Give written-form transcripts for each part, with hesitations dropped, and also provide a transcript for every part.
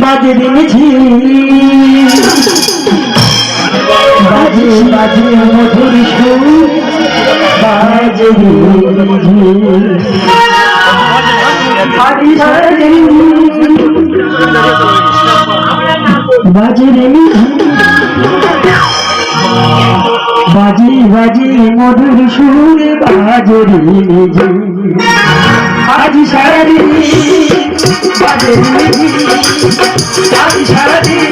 বাজে দিনেছি বাজে বাজে মধুর সুর বাজে বাজে বাজে বাজে মধুর সুর বাজে আজ সারাদিন বাজে আজ সারাদিন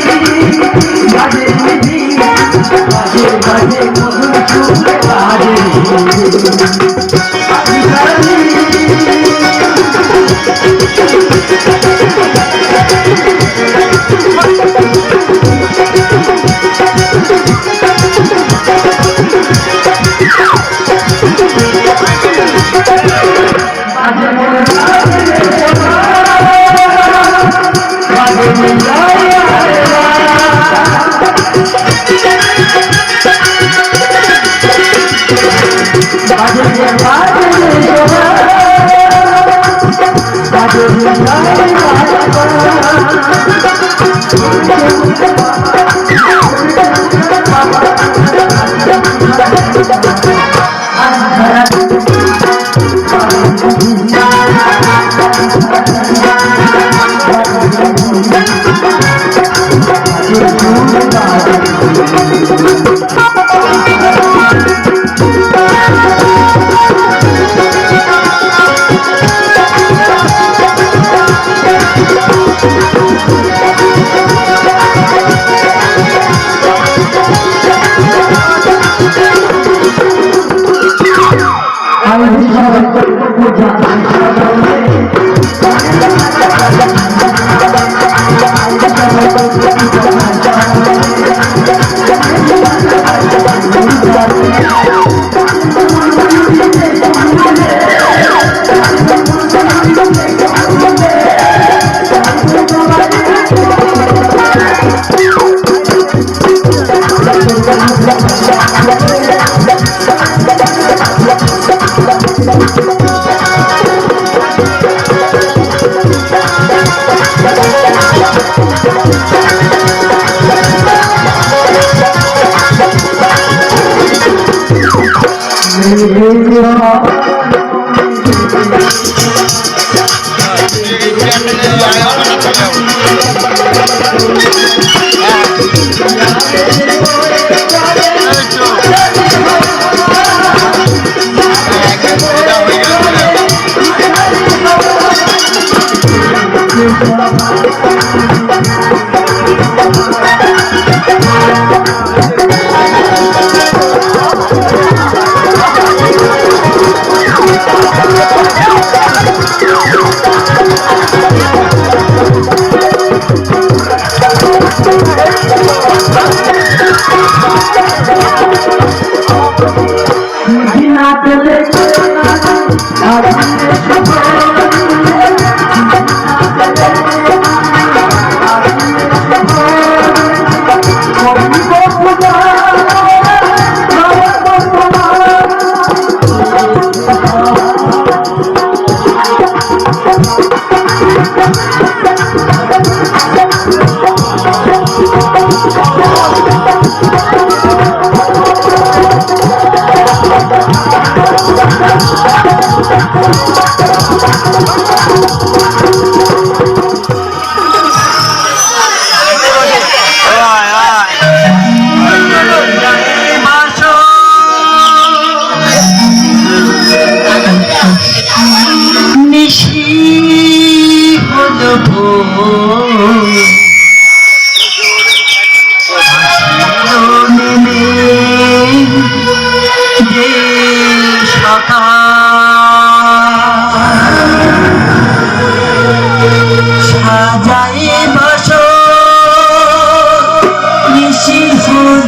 বাজে বাজে বাজে মধুর সুর বাজে আজ সারাদিন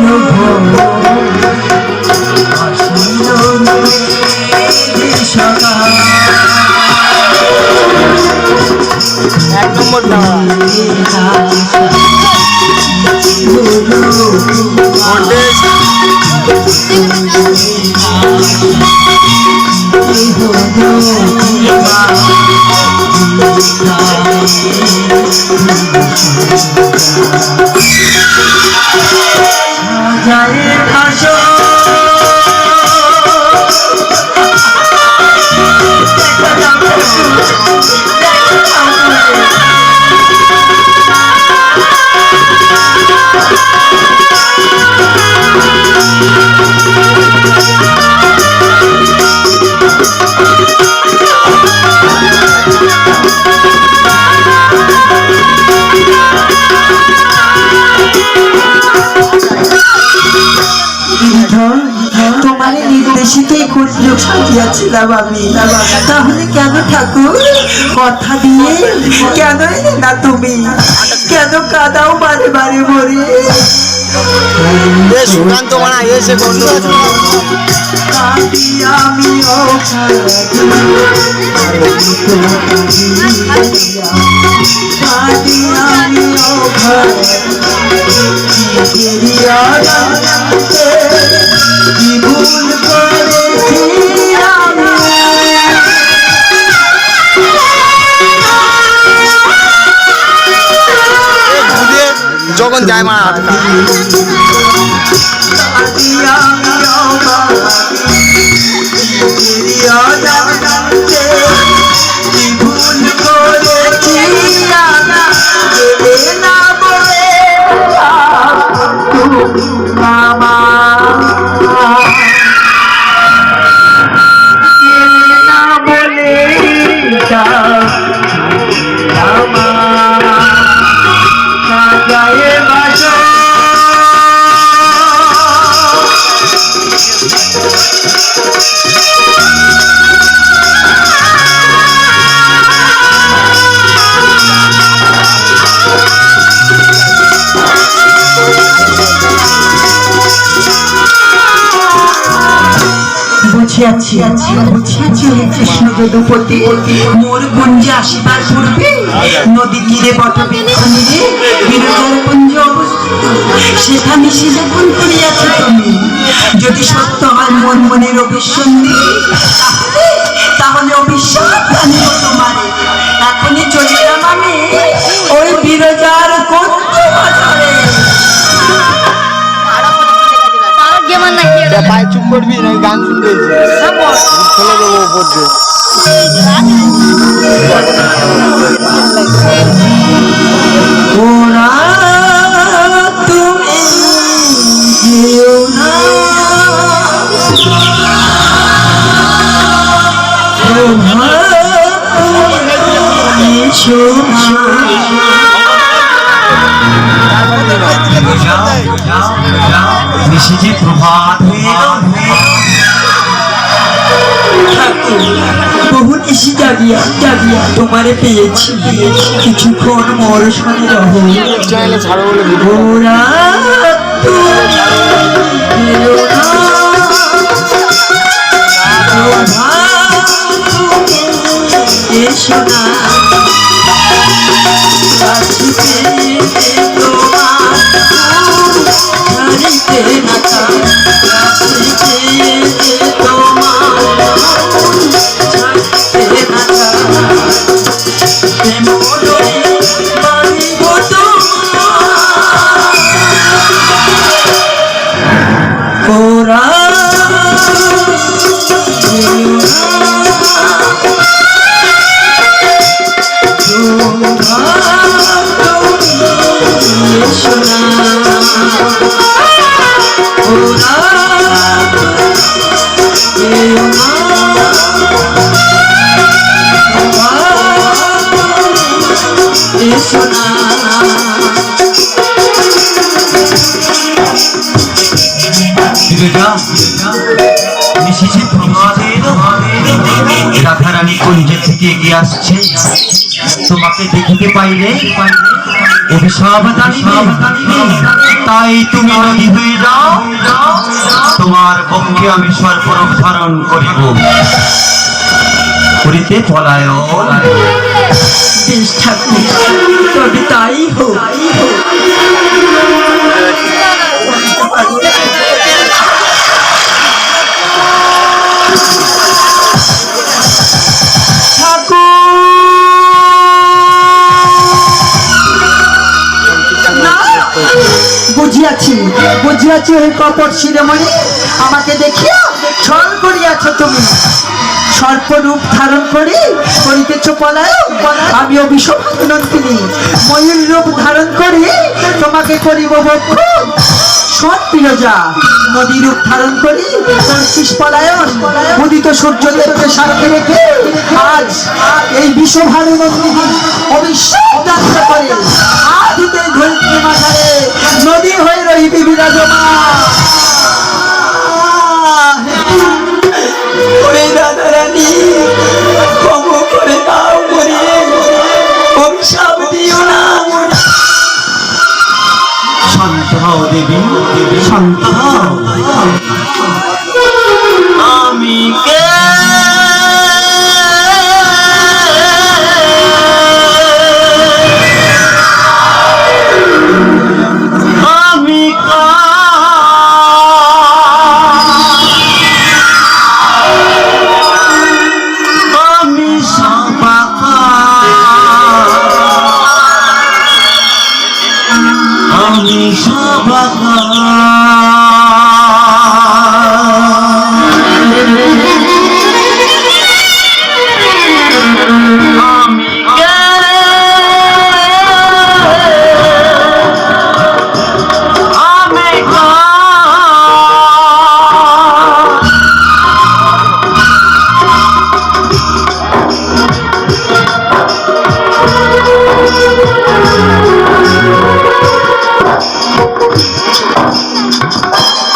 নম্বর তোমার নির্দেশিতই কুঞ্জক সাজিয়াছিলাম আমি, তাহলে কেন ঠাকুর কথা দিয়ে কেন এলে না তুমি? কেন কাদাও বারে বারে মরে? সুকান্ত মানা এসে কাঁদি আমি কাঁদি আমি কি ভুল করেছি আমি? যখন যায় মা ভুল করেছি না বলে মামা না বলে মামা না যায় বাসা বুঝিয়াছি কৃষ্ণ যদুপতি মোর কুঞ্জে আসিবার পূর্বে নদী তীরে বটবৃক্ষে বিরোধের কুঞ্জ অবস্থিত, সেখানে সে যখন করিয়াছ তুমি। যদি সত্য হয় মন মনের অভিসন্ধি, তাহলে অভিশাপ আনিব তোমারে। এখনই চলিলাম আমি ওই বিরজার কুঞ্জ বাজারে। পায়ে চুপ করবি না, গান শুনতে ফেলে দেবো উপর দিয়ে। ওরা তুমি যেও না, নিশিতে প্রভাত বহু নিশি জাগিয়া জাগিয়া তোমারে পেয়েছি, কিছুক্ষণ মোর সঙ্গে রহো। চ্যানেলে ছাড়ো বলে ওরা এসো না রাধারানী কুঞ্জে থেকে এগিয়ে আসছে, তোমাকে দেখিতে পাইলে অভিশাপ জানিবে। তাই তুমি নদী হয়ে যাও, তোমার পক্ষে আমি সর্বরূপ ধারণ করিব। করিতে পলায় বেশ ঠাকুর, তবে তাই হোক। বুঝিয়াছি বুঝিয়াছি, ওই কপট শিরোমণি আমাকে দেখিয়া ছল করিয়াছ তুমি। সর্পরূপ ধারণ করি করিতেছ পলায়ন, আমি অভিশপ্ত নন্দিনী ময়ূর রূপ ধারণ করি তোমাকে করিব ভক্ষণ। শোন পিরোজা, নদী রূপ ধারণ করি করছিস পলায়ন, উদিত সূর্যদেবকে সাথে রেখে আজ এই বিশ্বভানু নন্দিনী অবিশ্বাস করে আজ হতে ধরিত্রী মাথারে নদী হয়ে রহিবি বিরাজমান। ওরে রাধা রানী, ক্ষমা করে দাও মরে, অভিশাপ দিও না। শান্ত হও দেবী, শান্ত হও। আমি কে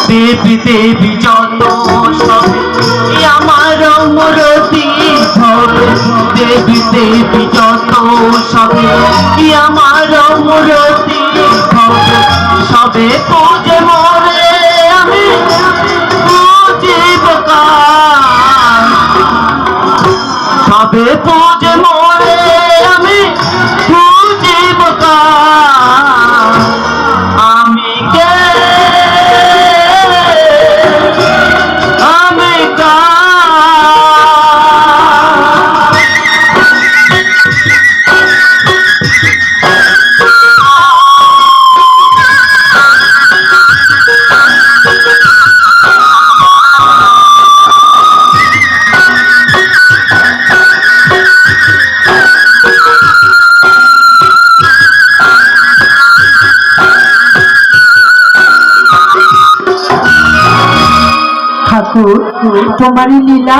দেবী দেবী যত সবে আমার মূরতি ধরে, দেবী দেবী যত সবে আমার মূরতি ধরে, সবে পূজে মরে আমি পুজিব কার, সবে পূজে মরে আমি পুজিব কার। আমি কে তোমারই লীলা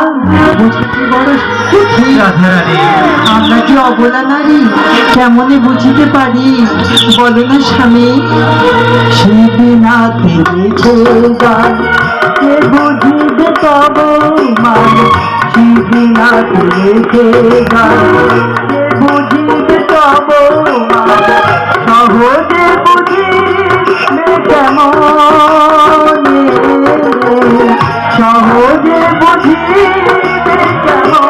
বুঝতে বড় সুখী। আমরা যে অবলা নারী কেমনে বুঝিতে পারি বলো না স্বামী। সেদিনাতে রেখে গান কে বুঝিবে তব মান, সেদিনাতে রেখে গান কে বুঝিবে তব মান, সহজে বুঝিবে কেমনে, সহজে বুঝিবে কেমন।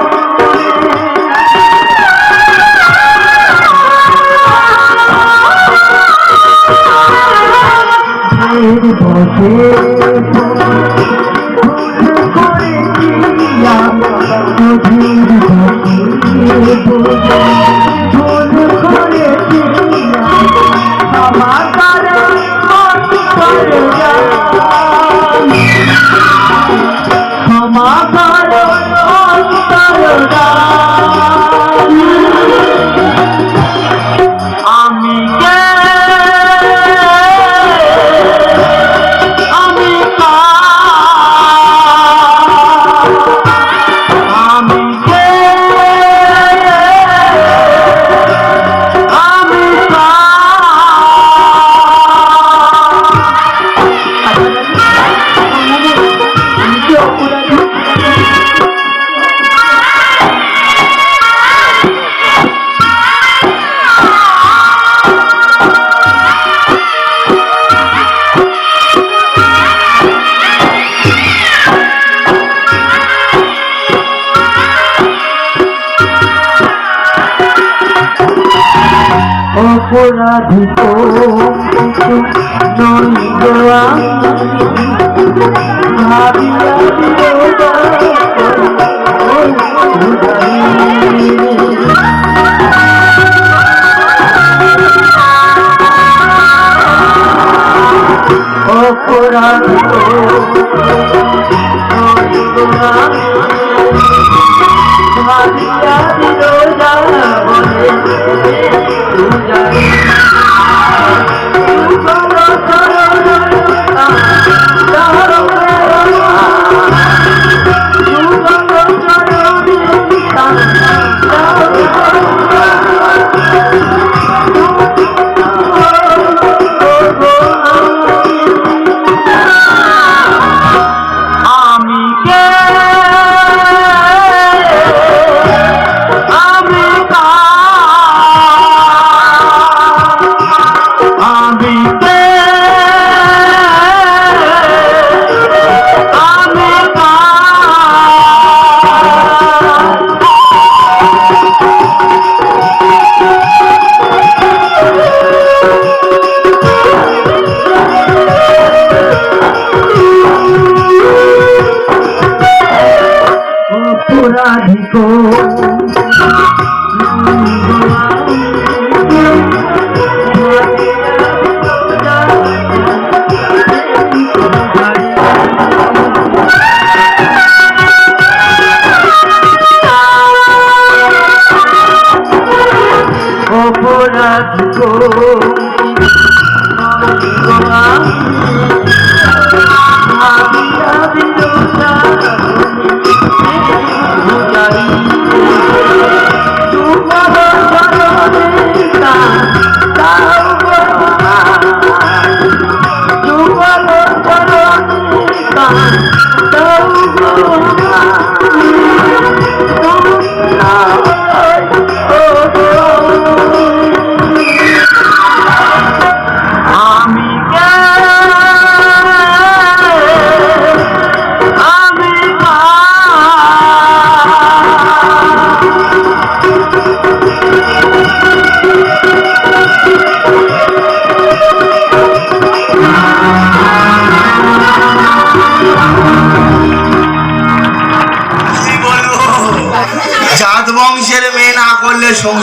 বসে আমার অপরাধী তো নই গোয়া ভাবিয়া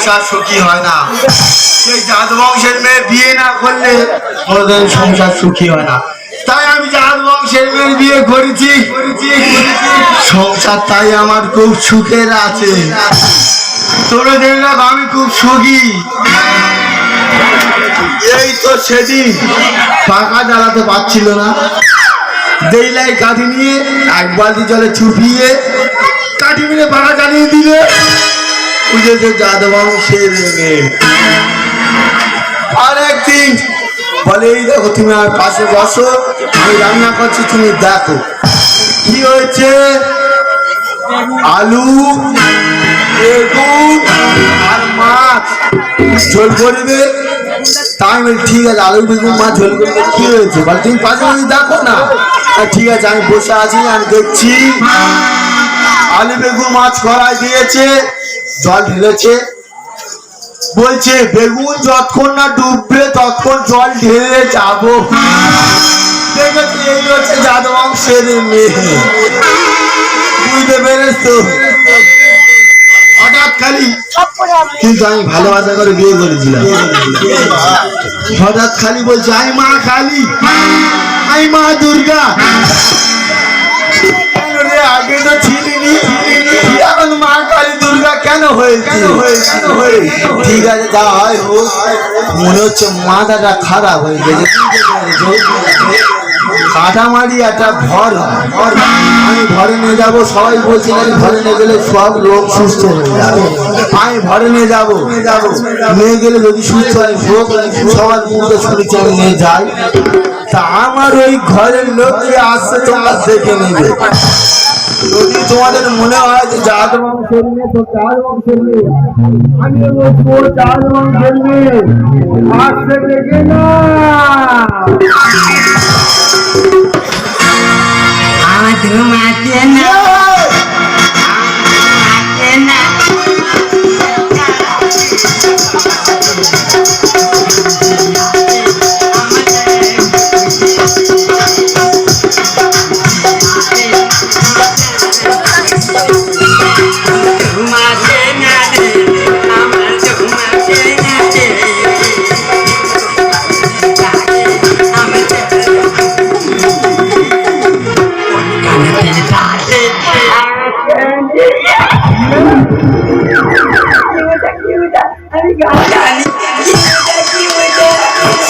সংসার সুখী হয় না। সেই জাত বংশের মেয়ে বিয়ে না করলে কোনোদিন সংসার সুখী হয় না। তাই আমি জাত বংশের মেয়ে বিয়ে করেছি। সংসার তাই আমার খুব সুখের আছে। তোরা দেখলাম আমি খুব সুখী। এই তো সেদিন পাখা জ্বালাতে পারছিল না, দেইলাই কাঠি নিয়ে এক বালতি জলে চুপিয়ে কাঠি মিলে পাখা জ্বালিয়ে দিলে। বুঝেছে জাত বংশের মেয়ে। আর একদিন বলে এই দেখো তুমি আমার পাশে বসো, আমি রান্না করছি, তুমি দেখো কি হয়েছে। আলু, বেগুন আর মাছ ঝোল করবে। তাই বলি ঠিক আছে, আলু বেগুন মাছ ঝোল করবে, কি হয়েছে বল, তুমি পাশে বসে দেখো না। ঠিক আছে আমি বসে আছি, আমি দেখছি। আলু বেগুন মাছ কড়াই দিয়েছে, জল ঢেলেছে, বলছে বেগুন যতক্ষণ না ডুববে ততক্ষণ জল ঢেলে যাবো। দেখেছি এই হচ্ছে জাত বংশের মেয়ে। বুঝতে পেরেছ তো? হঠাৎ খালি, কিন্তু আমি ভালোবাসা করে বিয়ে করেছিলাম। হঠাৎ খালি বলছে আমি মা কালী, আমি মা দুর্গা। আগে তো ছিলিনি, এখন মা কালী দুর্গা কেন হয়েছে? ঠিক আছে যা হয় হোক, মনে হচ্ছে মাথাটা খারাপ হয়ে গেছে। কাটামারি একটা ঘর হয়, আমি ঘরে নিয়ে যাবো। সবাই বলছে ঘরে নিয়ে গেলে সব লোক সুস্থ হয়ে যাবে। আমি ঘরে নিয়ে যাবো, নিয়ে গেলে যদি সুস্থ হয় হোক, সবার মুখে শুনেছি আমি নিয়ে যাই। তা আমার ওই ঘরের লোককে আসছে, তোমরা দেখে নেবে। যদি তোমাদের মনে হয় যে জাত বংশের মেয়ে, তো জাত বংশের মেয়ে আমি বলবো, জাত বংশের মেয়ে আসছে, দেখে না।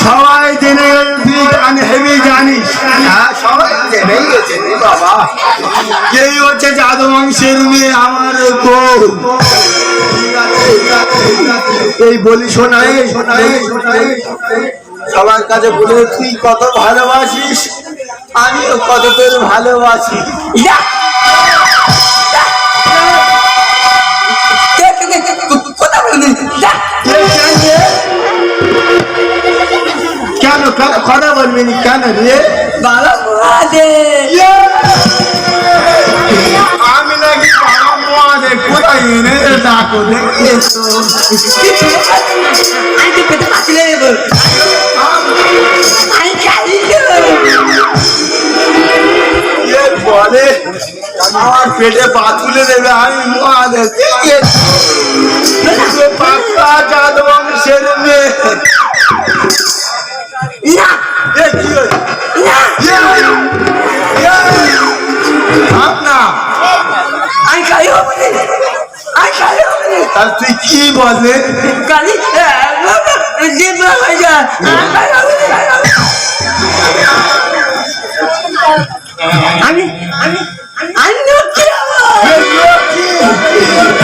সবাই জেনে তুই গান হেবি জানিস, সবাই জেনেই গেছে বাবা। এই হচ্ছে জাত বংশের মেয়ে আমার বউ। এই বলি শোনাই, সবার কাছে বলে তুই কত ভালোবাসিস, আমিও কত তোর ভালোবাসি। কেন কেন কথা বলবি নি কেন রে? আমি নাকি কোথায় এনে ডাকো দেখেছো? বলে আমার পেটে পা তুলে দেবে, আমি মহাদেব পাক্কা জাত বংশের মেয়ে। তুই কি বলে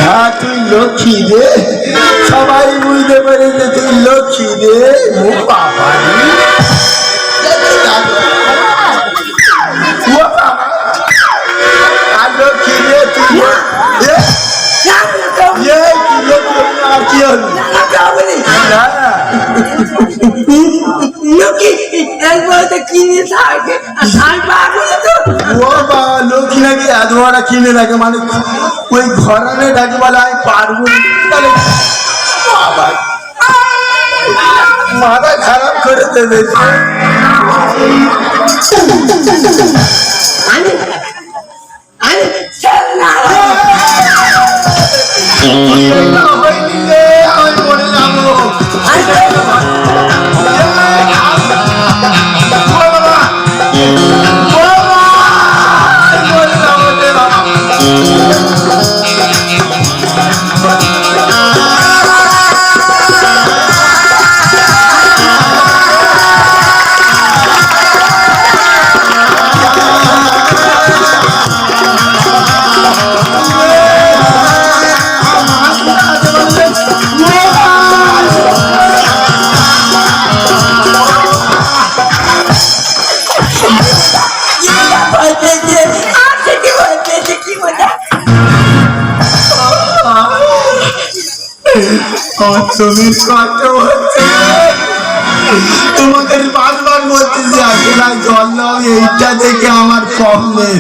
হ্যাঁ তুই লক্ষ্মী রে, সবাই বুঝতে পারে যে তুই লক্ষ্মী রে। বাবা লক্ষ্মী রে, তুই কি হল? লক্ষ্মী নাকি এত বড় কিনে রাখে, মানে ওই ঘরানে ডাকে বলে আমি পারবো। মাথা খারাপ করে দেবে। আমি তুমি কত হচ্ছে তোমাদের বারবার বলতেছি আসলে জল দাও এইটা দেখে আমার কম নেই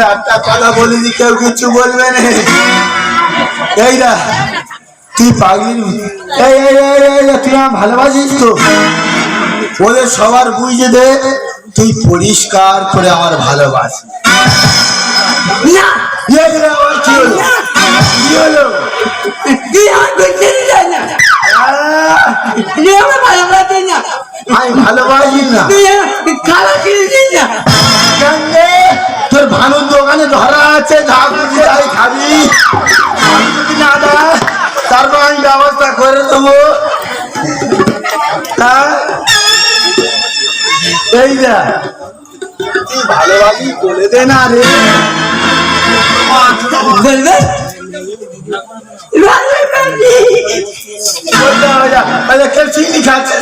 একটা কথা বলিনি কেউ কিছু বলবে না এইরা তুই পাগলি তুই আমার ভালোবাসিস তো ওদের সবার বুঝে দে তুই পরিষ্কার করে আমার ভালোবাসি আমি ভালোবাসি না তোর ভানুর দোকানে ধরা আছে যা খুশি তাই খাবি যদি না দেয় তারপর আমি ব্যবস্থা করে দেবো এই যা তুই ভালোবাসি বলে দে না রে বলবে কেউ চিনি খাচ্ছে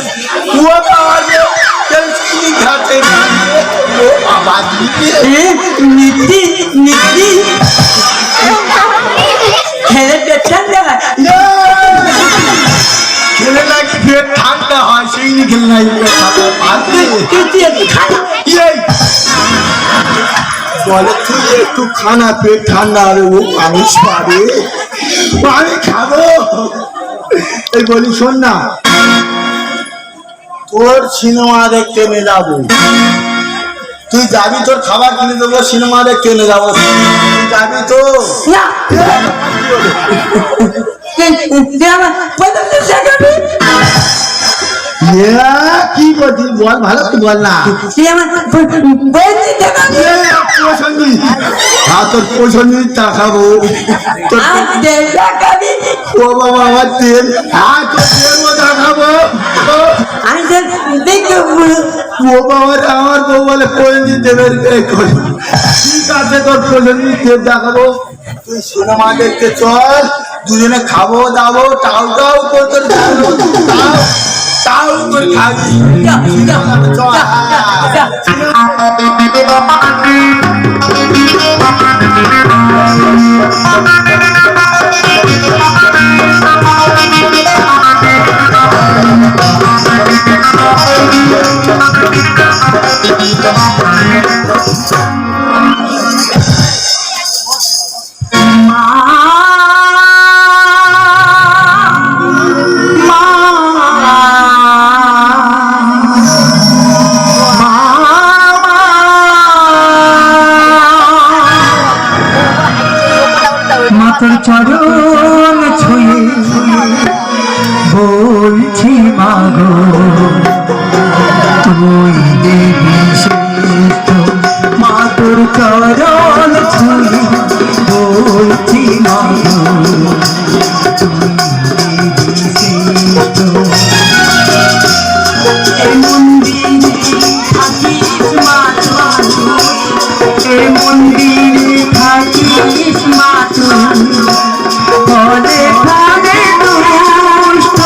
কেউ চিনি খাচ্ছে নীতি নীতি খেলে ঠান্ডা খেলে নাকি পেট ঠান্ডা হয় সেই খেলে নাকি বলে তুই একটু খানা পেট ঠান্ডা হবে ও মানুষ পাবে আমি খাবো এই বলি শোন না তোর সিনেমা দেখতে নিয়ে যাবো তুই যাবি তোর খাবার কিনে দেবো সিনেমা দেখতে নিয়ে যাবো তুই যাবি তো কি বলছিস বল ভালো করে বল না তোর পছন্দ টাকাবো ও বাবা আমার তেল তোর তেলও দেখাবো ও বাবা আমার বউ বলে পছন্দ দেবে ঠিক আছে তোর পছন্দ তেল দেখাবো তুই সিনেমা দেখতে চল দুজনে খাবো দাবো টাউ টাউ করে তাও তোর খাবি মাতর চরণ ছুঁয়ে বলছি মাগো তুই দেবী শ্রেষ্ঠ মাতর চরণ ছুঁয়ে বলছি মাগো তুই দেবী শ্রেষ্ঠ এ মন্দিরে থাকিস মাতো এ মন্দিরে থাকিস মাতো বলে খাবে দুষ্ট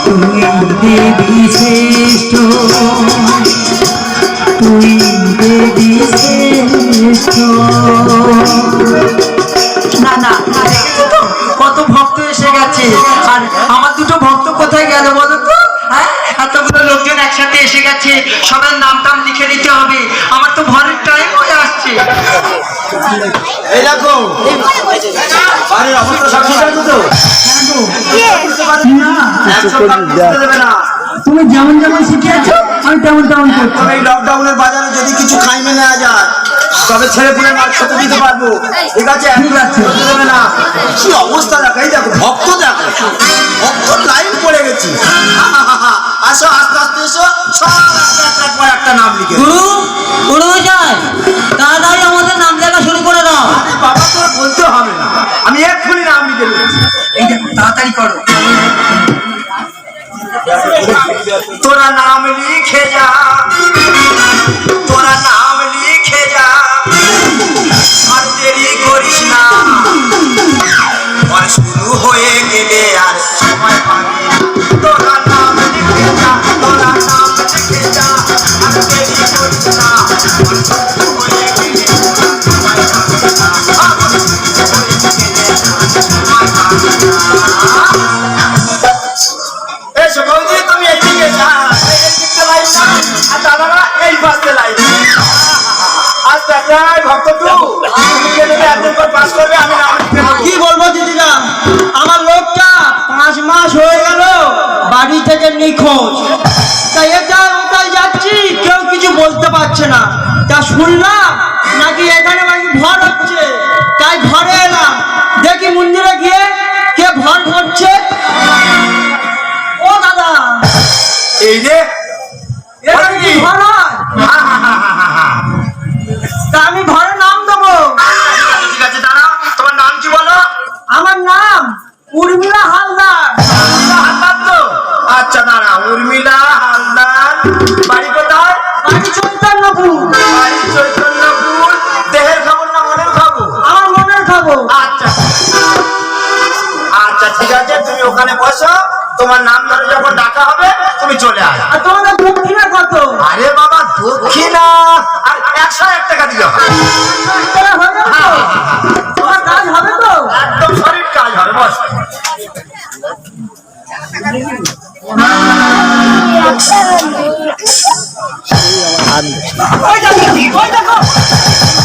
তুই দেবী শ্রেষ্ঠ তুই দেবী শ্রেষ্ঠ না না দেখেছো তো কত ভক্ত এসে গেছে আর আমার দুটো ভক্ত কোথায় গেল বলো তো হ্যাঁ এতগুলো লোকজন একসাথে এসে গেছে সবার নাম টাম লিখে দিতে হবে আমার তো ভরের টাইম হয়ে আসছে এই দেখো বাড়ির অবস্থা সব ঠিক আছে তো তুমি যেমন যেমন শিখিয়েছো আমি তেমন তেমন করছি এই লকডাউনের বাজারে যদি কিছু খাইমে নেওয়া যায় তবে ছেলে পুলে মাছ খেতে দিতে পারবো ঠিক আছে ঠিক আছে। দেবে না কি অবস্থা দেখো এই দেখো ভক্ত দেখো ভক্ত লাইন পড়ে গেছি আসো আস্তে আস্তে এসো সব একটার পর একটা নাম লিখে গুরু গুরু মশাই তাড়াতাড়ি আমাদের নাম লেখা শুরু করে দাও আরে বাবা তোর বলতে হবে না আমি এক্ষুনি নাম লিখে দিচ্ছি এই যে তাড়াতাড়ি করো তোরা নাম লিখে যা তোরা নাম লিখে যা আর দেরি করিস না আর শুরু হয়ে গেলে আর সময় পাবি না। তোরা নাম লিখে যা তোরা নাম লিখে যা আর দেরি করিস না কি বলবো দিদিরা, আমার লোকটা 5 মাস হয়ে গেল বাড়ি থেকে নিখোঁজ। তাই এটা ওটাই যাচ্ছি, কেউ কিছু বলতে পারছে না। তা শুনলাম নাকি এখানে নাকি ভর হচ্ছে, তাই ঘরে এলাম। দেখি মন্দিরে গিয়ে কে ভর করছে। ও দাদা, এই যে এখানে কি ভর হয়? তা আমি ঘরে নাম দেবো। ঠিক আছে, দাঁড়াও, তোমার নাম কি বলো? আমার নাম উর্মিলা হালদার। হালদার তো? আচ্ছা দাঁড়া, উর্মিলা হালদার। বাড়ি কোথায়? বাড়ি চৈতন্যপুর। বাড়ি চৈতন্যপুর। দেহের খবর না মনের খবর? আমার মনের খবর। আচ্ছা আচ্ছা, ঠিক আছে, তুমি ওখানে বসো। তোমার নাম ধরে যখন ডাকা হবে তুমি চলে আসো। আর তোমাদের দক্ষিণা কত? আরে বাবা, দক্ষিণা আর 101 টাকা দিলে হবে। তোরা হবে তো? তোমার কাজ হবে তো? একদম শরীর কাজ হবে, বস। ওই দেখো, ওই দেখো।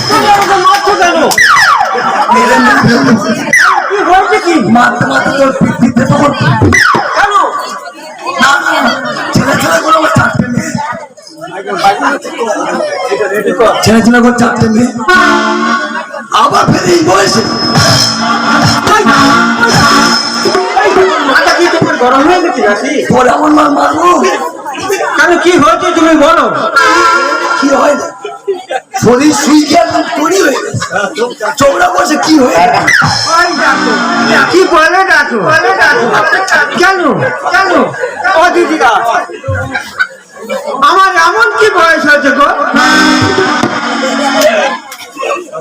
তুমি আমাকে মারছো কেন? কি হয়েছে কি? মারতে মারতে তোর পিঠিতে তো কেন? ছেলে ছেলে করে আমার চারটে মেয়ে, ছেলে ছেলে করে চারটে মেয়ে, আবার ফের এই বয়সে মাথা কি তোমার গরম হয়ে গেছে নাকি? তোর এমন মার মারবো? কেন, কি হয়েছে তুমি বলো? কি হয় না, শরীর শুইকে একদম তৈরি হয়ে গেছে, চোখটা বসে কি হয়ে গেছে? ওই দেখো, কি বলে দেখো, কেন কেন? ও দিদিরা, আমার এমন কি বয়স হয়েছে গো?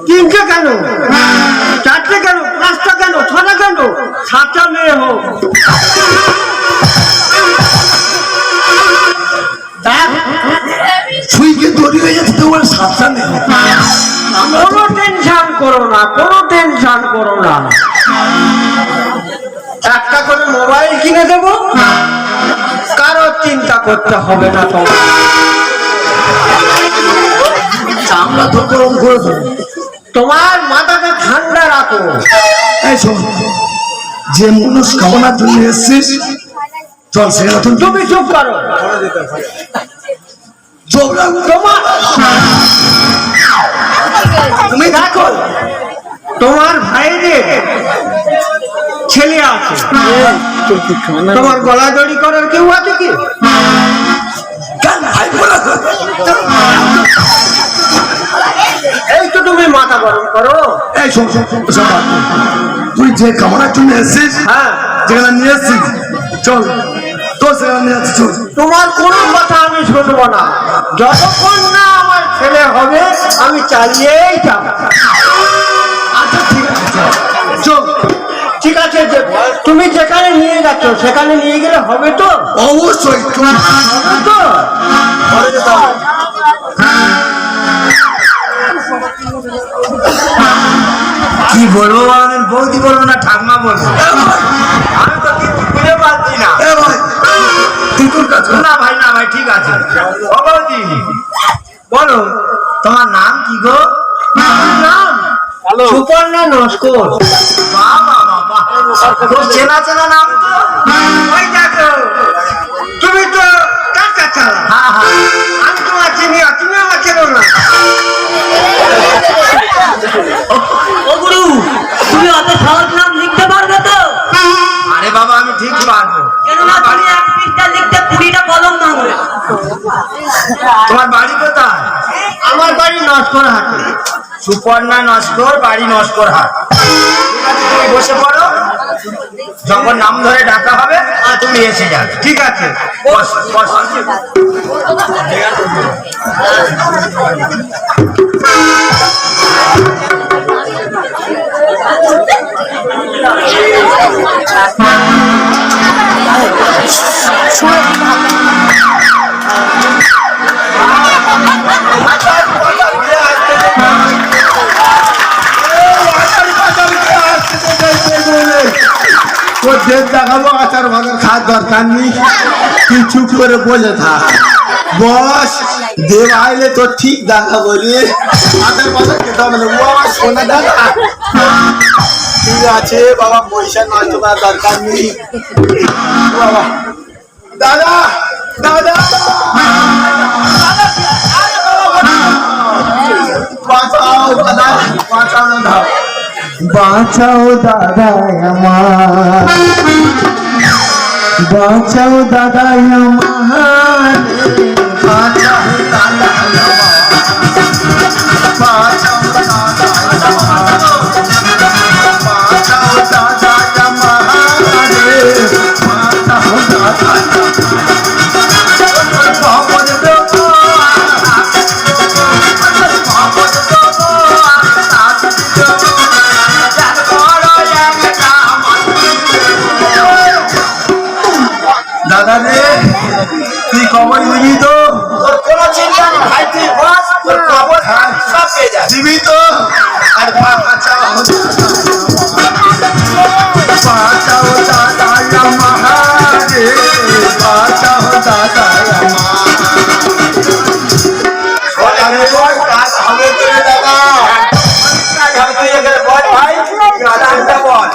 তিনটে কেন, চারটে কেন, পাঁচটা কেন, ছটা কেন, 7টা মেয়ে হোক। শুইকে তৈরি হয়ে যাচ্ছে তো বলে সাতটা নেই। কোনো টেনশন করো না, কোনো টেনশন করো না। একটা করে মোবাইল কিনে দেবো, কারো চিন্তা করতে হবে না তোমার। চামড়া তো গরম করে দেবো। তোমার মাথাটা ঠান্ডা রাখো। এই শোন, যে মনস্কামনার জন্য এসছিস চল সেখানে তুমি চুপ করো। তোমার তুমি দেখো, তোমার ভাইদের ছেলে আছে, তোমার গলা দড়ি করার কেউ আছে কি? এই তো তুমি মাথা গরম করো। এই শোন শোন শোন, ওসব বাদ দে। তুই যে কামনার জন্য এসছিস, হ্যাঁ, যেখানে নিয়ে এসছিস চল, তোর সেখানে নিয়ে যাচ্ছি চল। তোমার কোনো কথা আমি শুনবো না। যতক্ষণ না আমার ছেলে হবে আমি চালিয়েই যাব। আচ্ছা ঠিক আছে চল। ঠিক আছে, তুমি যেখানে নিয়ে যাচ্ছ সেখানে নিয়ে গেলে হবে তো? অবশ্যই চল। হবে তো? কি বলবো, আমি বৌদি বলবো না ঠাকমা বলবো? আমি তো কিছু খুঁজে পাচ্ছি না। এ ভাই তুই তোর কাজ কর। না ভাই, না ভাই, ঠিক আছে। ও বৌদি বলো, তোমার নাম কি গো? নাম সুপর্ণা নস্কর। বাহ বাহ বাহ বাহ, খুব চেনা চেনা নাম তো। ওই দেখো, তুমি তো টাকা চালা। হ্যাঁ হ্যাঁ, আমি তোমার চিনি, তুমি আমার চেনো না। ও গুরু, তুমি অত সহজ নাম লিখতে পারবে তো? আরে বাবা, আমি ঠিক পারবো। কেননা তুমি এক পৃষ্ঠা লিখতে 20টা কলম ভাঙবে। তোমার বাড়ি কোথায়? আমার বাড়ি নস্কর হাটে। সুপর্ণা নস্কর, বাড়ি নস্কর হাট। ঠিক আছে, তুমি বসে পড়ো, যখন নাম ধরে ডাকা হবে তুমি এসে যাবে। ঠিক আছে, বস বস। তোর দেশ দেখাবো, আচার ভাগার খাওয়ার দরকার নেই, তুই চুপ করে বসে থাক। বস দেব আইলে তো ঠিক দেখাবো রে আধার কথা খেতে হবে না ও আমার সোনা দাদা ঠিক আছে বাবা পয়সা নষ্ট করার দরকার নেই বাবা দাদা দাদা বাঁচাও দাদা বাঁচাও দাদা বাঁচাও দাদা আমার বাঁচাও দাদা আমার বাঁচাও দাদা বাঁচাও বাঁচাও দাদা দাদা রে তুই খবর দিবি তো কোনো চিন্তা নেই ভাই, তুই বস, তোর খবর সব পেয়ে যাবে। দিবি তো আর বাঁচাও বাঁচাও দাদা আমার রে বাঁচাও দাদা আমার কাজ হবে তো রে দাদা তুই এখানে বল ভাই, নামটা বল।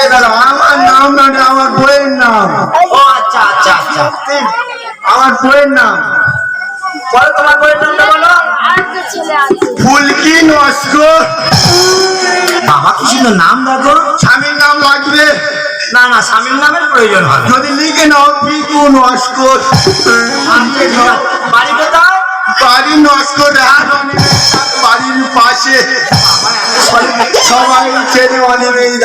এ দাদা আমার নাম না রে, আমার বইয়ের নাম ও আচ্ছা আচ্ছা আচ্ছা, আমার বইয়ের নাম বলো তোমার বইয়ের নামটা বলো। ফুলকি নস্কর বাবা কি সুন্দর নাম দেখো। স্বামীর নাম লাগবে না না, স্বামীর নামের প্রয়োজন হয় না। যদি লিখে নাও পিকু নস্কর বাড়ি কোথায়? বাড়ি নস্কর বাড়ির পাশে সবাই ছেলে অনেক এই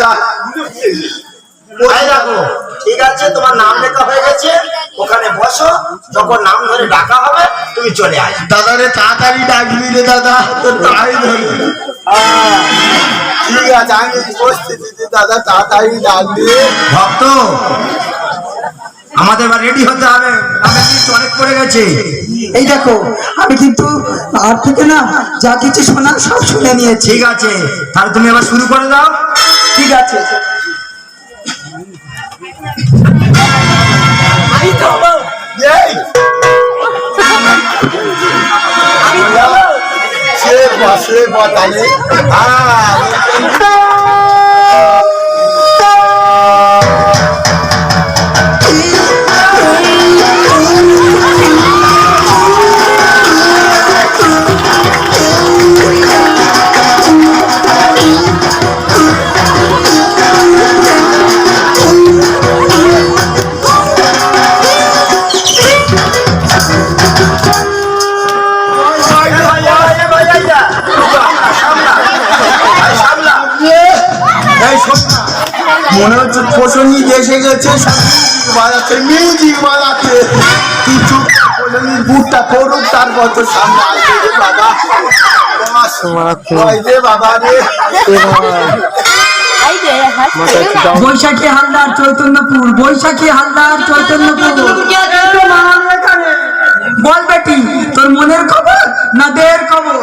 দেখো, ঠিক আছে, তোমার নাম লেখা হয়ে গেছে, ওখানে বসো, যখন নাম ধরে ডাকা হবে তুমি চলে আসবে। দাদা রে তাড়াতাড়ি ডাকবি রে দাদা তোর তাই ধরে ঠিক আছে আমি উপস্থিতি দাদা তাড়াতাড়ি ডাকবি ভক্ত, আমাদের এবার রেডি হতে হবে, নামের লিস্ট অনেক পড়ে গেছে। এই দেখো আমি কিন্তু আর থেকে না যা কিছু শোনার সব শুনে নিয়েছি। ঠিক আছে, তাহলে তুমি এবার শুরু করে দাও। ঠিক আছে এই সে বসে বতালে মনে হচ্ছে ফসনি এসে গেছে বাজাচ্ছে মিউজিক বাজাচ্ছে কিছু ফসনির বুটটা করুক তারপর তো সামনে আসবে রে বাবা রে বাবা রে বৈশাখী হালদার চৈতন্যপুর, বৈশাখী হালদার চৈতন্যপুর। বল বেটি, তোর মনের খবর না দের খবর?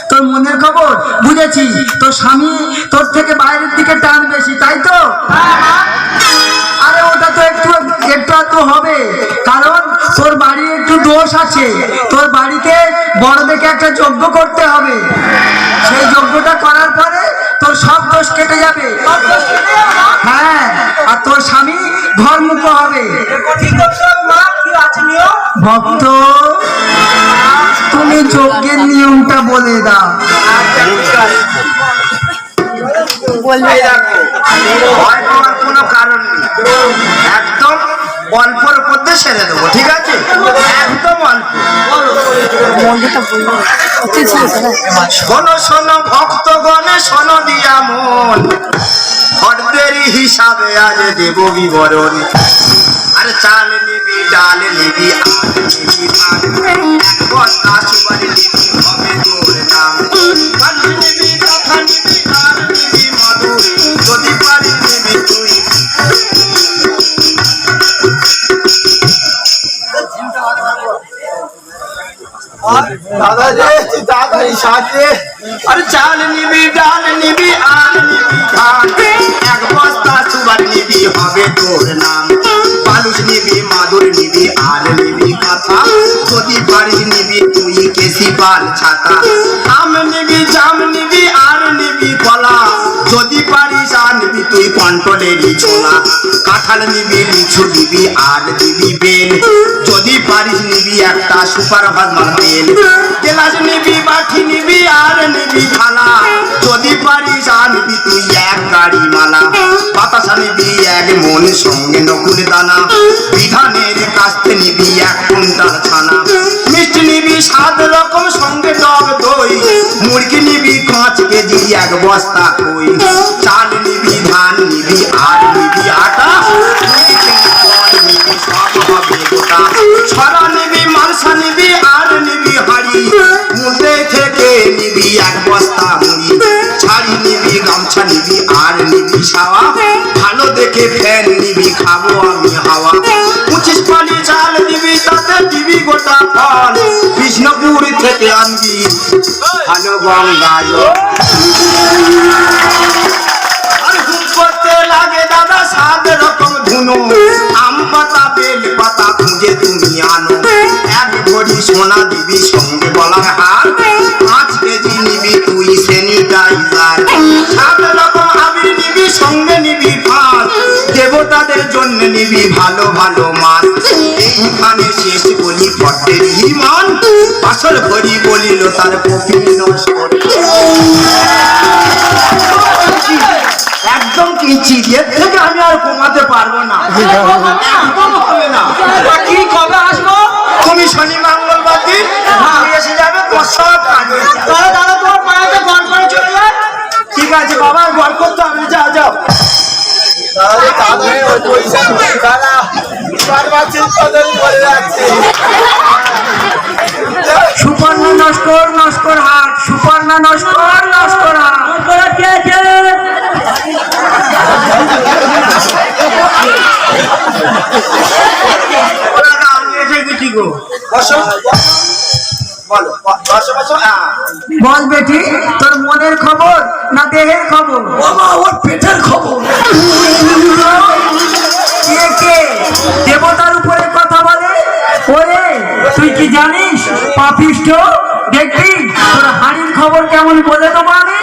তোর মনের খবর বুঝেছি। তোর স্বামী তোর থেকে বাইরের দিকে টান বেশি, তাই তো? আরে ওটা তো একটু একটু হবে, কারণ তোর বাড়ির একটু দোষ আছে। তোর বাড়িতে বড় দেখে একটা যজ্ঞ করতে হবে, সেই যজ্ঞটা করার পরে তোর সব দোষ কেটে যাবে। হ্যাঁ, আর তোর স্বামী ধর্মুখ হবে। ভক্ত, তুমি যজ্ঞের নিয়মটা বলে দাও। এই দেখো, ভয় পাওয়ার কোনো কারণ নেই, একদম অল্পর মধ্যে সেরে দেবো, ঠিক আছে? একদম অল্প। শোনো শোনো ভক্তগণে, শোনো দিয়া মন, ফর্দেরই হিসাবে আজ দেব বিবরণ। আরে চাল নিবি, ডাল নিবি, আল নিবি, ভাত এক বস্তা সুপারি নিবি, হবে তোর নাম। গান নিবি, কথা নিবি, গান নিবি মধুর, যদি পারি নিবি তুই। দাদা রে তাড়াতাড়ি সাজে। আরে চাল নিবি ডাল নিবি আর নিবি ধান, এক বস্তা সুবার নিবি হবে তোর নাম। বালুস নিবি মাদুর নিবি আর নিবি কাঁথা, যদি পারিস নিবি তুই কেসি পাল ছাতা। আম নিবি জাম নিবি আর নিবি কলা, যদি পারিস আর নিবি তুই কন্ট্রোলেরই ছোলা। কাঁঠাল নিবি লিচু নিবি আর নিবি বেল, যদি পারিস নিবি একটা সুপার ভাজমার তেল। গেলাস নিবি বাটি নিবি আর নিবি থালা, যদি পারিস আর নিবি তুই এক গাড়ি মালা। বাতাসা নিবি এক মন সঙ্গে নকুল দানা, বিধানের কাস্তে নিবি 1 কুইন্টাল ছানা। মিষ্টি নিবি 7 রকম সঙ্গে টক দই, মুরগি নিবি 5 কেজি 1 বস্তা কই। চাল নিবি ধান নিবি আর নিবি আটা, নিবি সব হবে গোটা। ছড়া নিবি মালসা নিবি আর নিবি হাড়ি, মুদে থেকে নিবি 1 বস্তা মুড়ি। ছাড়ি নিবি গামছা নিবি আর নিবি সাওয়া, ভালো দেখে ফ্যান নিবি খাবো আমি হাওয়া। 25 পালি চাল দিবি তাতে দিবি গোটা ফল, বিষ্ণুপুর থেকে আনবি ভালো গঙ্গা জল। আর হুম করতে লাগে দাদা 7 রকম ধুনো, আম পাতা বেল পাতা খুঁজে তুমি আনো। 1 ভরি সোনা দিবি সঙ্গে গলার হার, 5 কেজি নিবি তুই স্যানিটাইজার। 7 রকম আবির নিবি সঙ্গে নিবি ফাঁস, দেবতাদের জন্য নিবি ভালো ভালো মাছ। এইখানে শেষ বলি পটের হিমান, আসল ভরি বলিল তার কপিল নস্কর। একদম কিচ্ছি এর থেকে আমি আর কমাতে পারবো না, একদম হবে না। কি কবে আসবো? তুমি শনি মঙ্গলবার দিন তুমি এসে যাবে, তোর সব কাজ হয়ে যাবে। দাদা দাদা তোমার পাড়াতে গড় করে চলে যায়। ঠিক আছে বাবা, গড় করতে হবে, যাও যাও। দাদা রে তাড়াতাড়ি ওই পয়সা দাদা বারবার চিন্তাধারি করে যাচ্ছে। সুপর্ণ নস্কর নস্কর হাট, সুপর্ণ নস্কর নস্কর হাট। ওরা কে আছে? ওরা আমি এসে গেছি গো। বসো বলো, বসো বসো। বল বেটি, তোর মনের খবর না দেহের খবর? বাবা ওর পেটের খবর। কে কে দেবতার উপরে কথা বলে? ওরে তুই কি জানিস পাপিষ্ঠ? দেখবি তোর হাড়ির খবর কেমন বলে দেবো আমি।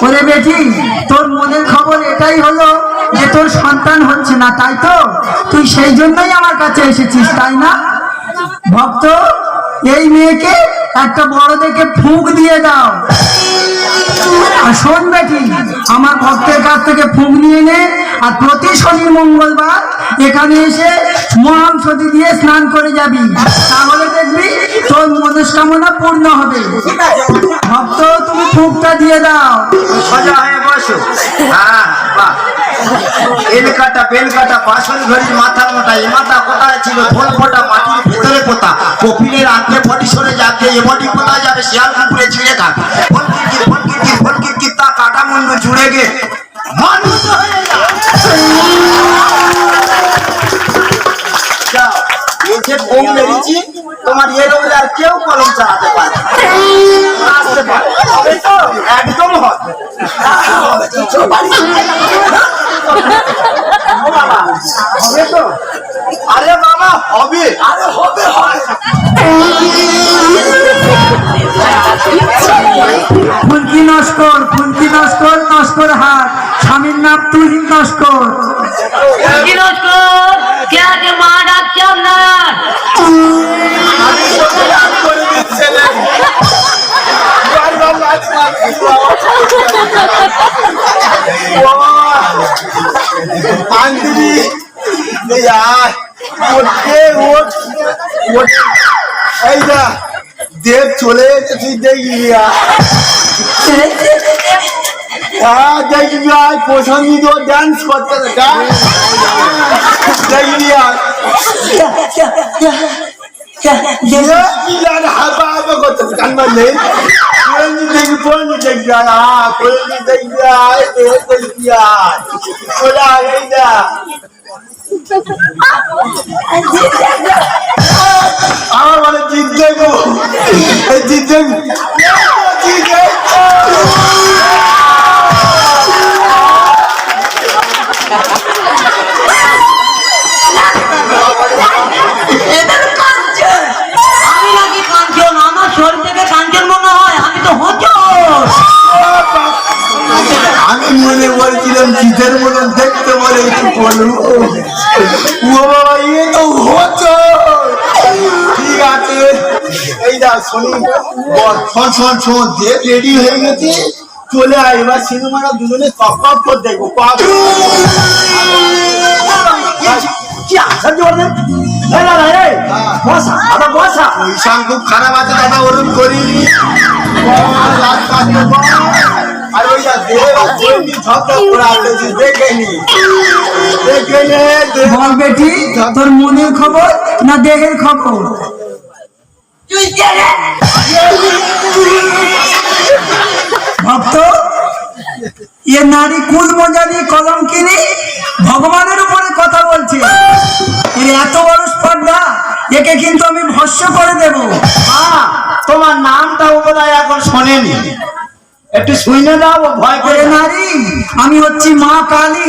ওরে বেটি, তোর মনের খবর এটাই হলো যে তোর সন্তান হচ্ছে না, তাই তো? তুই সেই জন্যই আমার কাছে এসেছিস, তাই না? ভক্ত, এই মেয়েকে একটা বড় দেখে ফুঁক দিয়ে দাও। আর শোন বেটি, আমার ভক্তের কাছ থেকে ফুঁক নিয়ে নে, আর প্রতি শনি মঙ্গলবার এখানে এসে মহাংসতি দিয়ে স্নান করে যাবি, তাহলে দেখবি তোর মনস্কামনা পূর্ণ হবে। ভক্ত, তুমি ফুঁকটা দিয়ে দাও। সোজা হয়ে বসো। হ্যাঁ বাহ, এল কাটা বেল কাটা বাসন ঘড়ি মাথা মোটা, এ মাথা কোথায় ছিল? ফোল ফোটা মাটির ভিতরে পোতা, কপিলের আঁকড়ে বডি সরে যাকে, এ বডি কোথায় যাবে? শিয়াল কুকুরে ছিঁড়ে খাক। ফোন কিরকির ফোন কিরকির ফোন কিরকির, তা কাটা মুন্ডু জুড়ে গে মানুষ হয়ে যাও। এই যে বোম মেরেছি, তোমার এর উপরে আর কেউ কলম চালাতে পারে আসতে পারে, হবে তো? একদম হবে। ও বাবা, হবে তো? আরে বাবা হবে, আরে হবে হয়। ফুলকি নস্কর, ফুলকি নস্কর, নস্কর হাট। স্বামীর নাম তুই নস্কর। কি নস্কর? কে আছে? মা ডাকছে আপনার। আমি তোকে রাগ করে দিচ্ছে রে। বারবার লাজ লাগছে বাবা। বান্ধবী এই আয়, ওঠে ওঠ ওঠ। এই যা দেব চলে এসে তুই দেখবি হ্যাঁ দেখবি আয়, পছন্দ ডান্স করতে দেখবি আয়। হাবা হাবা করতেছে কান মারলে কোন দেখবি আমার মানে জিত দেখবো জিত দেখবো আমি নাকি কাঞ্চন, আমার শরীর থেকে কাঞ্চন মনে হয়, আমি তো হোঁচট। আমি মনে বলছিলাম জিতের মতন দেখতে বলে একটু বলবো ও বাবা ইয়ে তো হতো ঠিক আছে এই যা শোন শোন শোন দেখ রেডি হয়ে গেছে চলে আয় এবার সিনেমাটা দুজনে কপ কপ করে দেখবো কপ কি আসার জন্য বসা আবার বসা পয়সা খুব খারাপ আছে দাদা ওরকম করিনি আর ওই যা দেখে নি বল বেটি, তোর মনের খবর না দেহের খবর? ভক্ত, এ নারী কুল মজানি কলম কিনি ভগবানের উপরে কথা বলছে। এর এত বড় স্পর্ধা, একে কিন্তু আমি ভস্য করে দেব। তোমার নামটা ও বোধহয় এখন শোনেনি, একটু শুনে দাও ও ভয় করে এ নারী, আমি হচ্ছি মা কালী।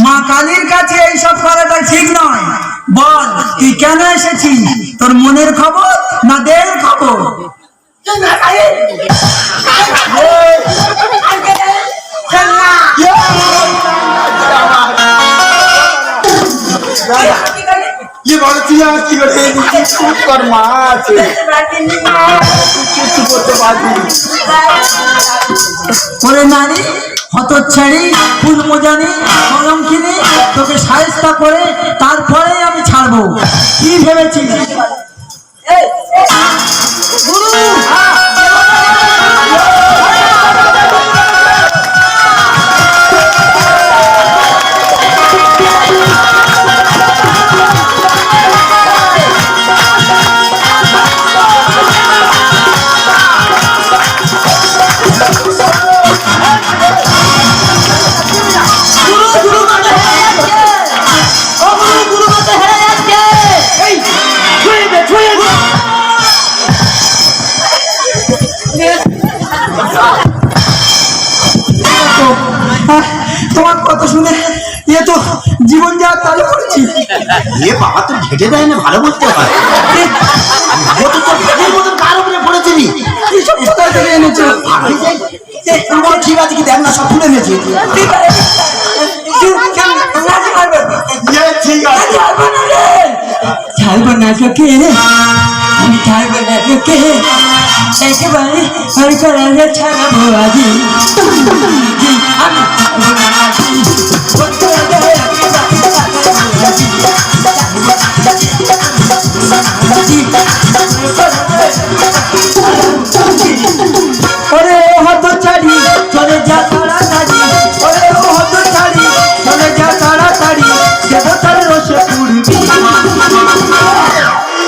মা কালীর কাছে এইসব করাটা ঠিক নয়। বল, তুই কেন এসেছিস? তোর মনের খবর না দেহের খবর? কি বলে তুই আমার কি করে চুপ কর মা আছে কিছু করতে পারবি ওরে নারী হতচ্ছাড়ি ফুলমোজানি কলমকিনি, তোকে সাহেস্তা করে তারপরে আমি ছাড়বো। কি ভেবেছিস? তোমার কথা শুনে এ তো জীবন যা তাই করছি। এ বাবা তো ঘেটে দেয় না, ভালো বলতে হয় ও তো তোর ঘেটের মতন কার উপরে পড়েছিলি এইসব কোথায় থেকে এনেছো? ঠিক আছে কি দেখ না সব তুলে নিয়েছি ঠিক আছে ছাড়বো না তোকে, আমি ছাড়বো না তোকে, একেবারে সরকারে ছাড়াবো আজি। আমি ছাড়বো না আজি। ওরে হতচ্ছাড়ি চলে যা তাড়াতাড়ি, ওরে হতচ্ছাড়ি চলে যা তাড়াতাড়ি, দেবতার রসে পুরবি।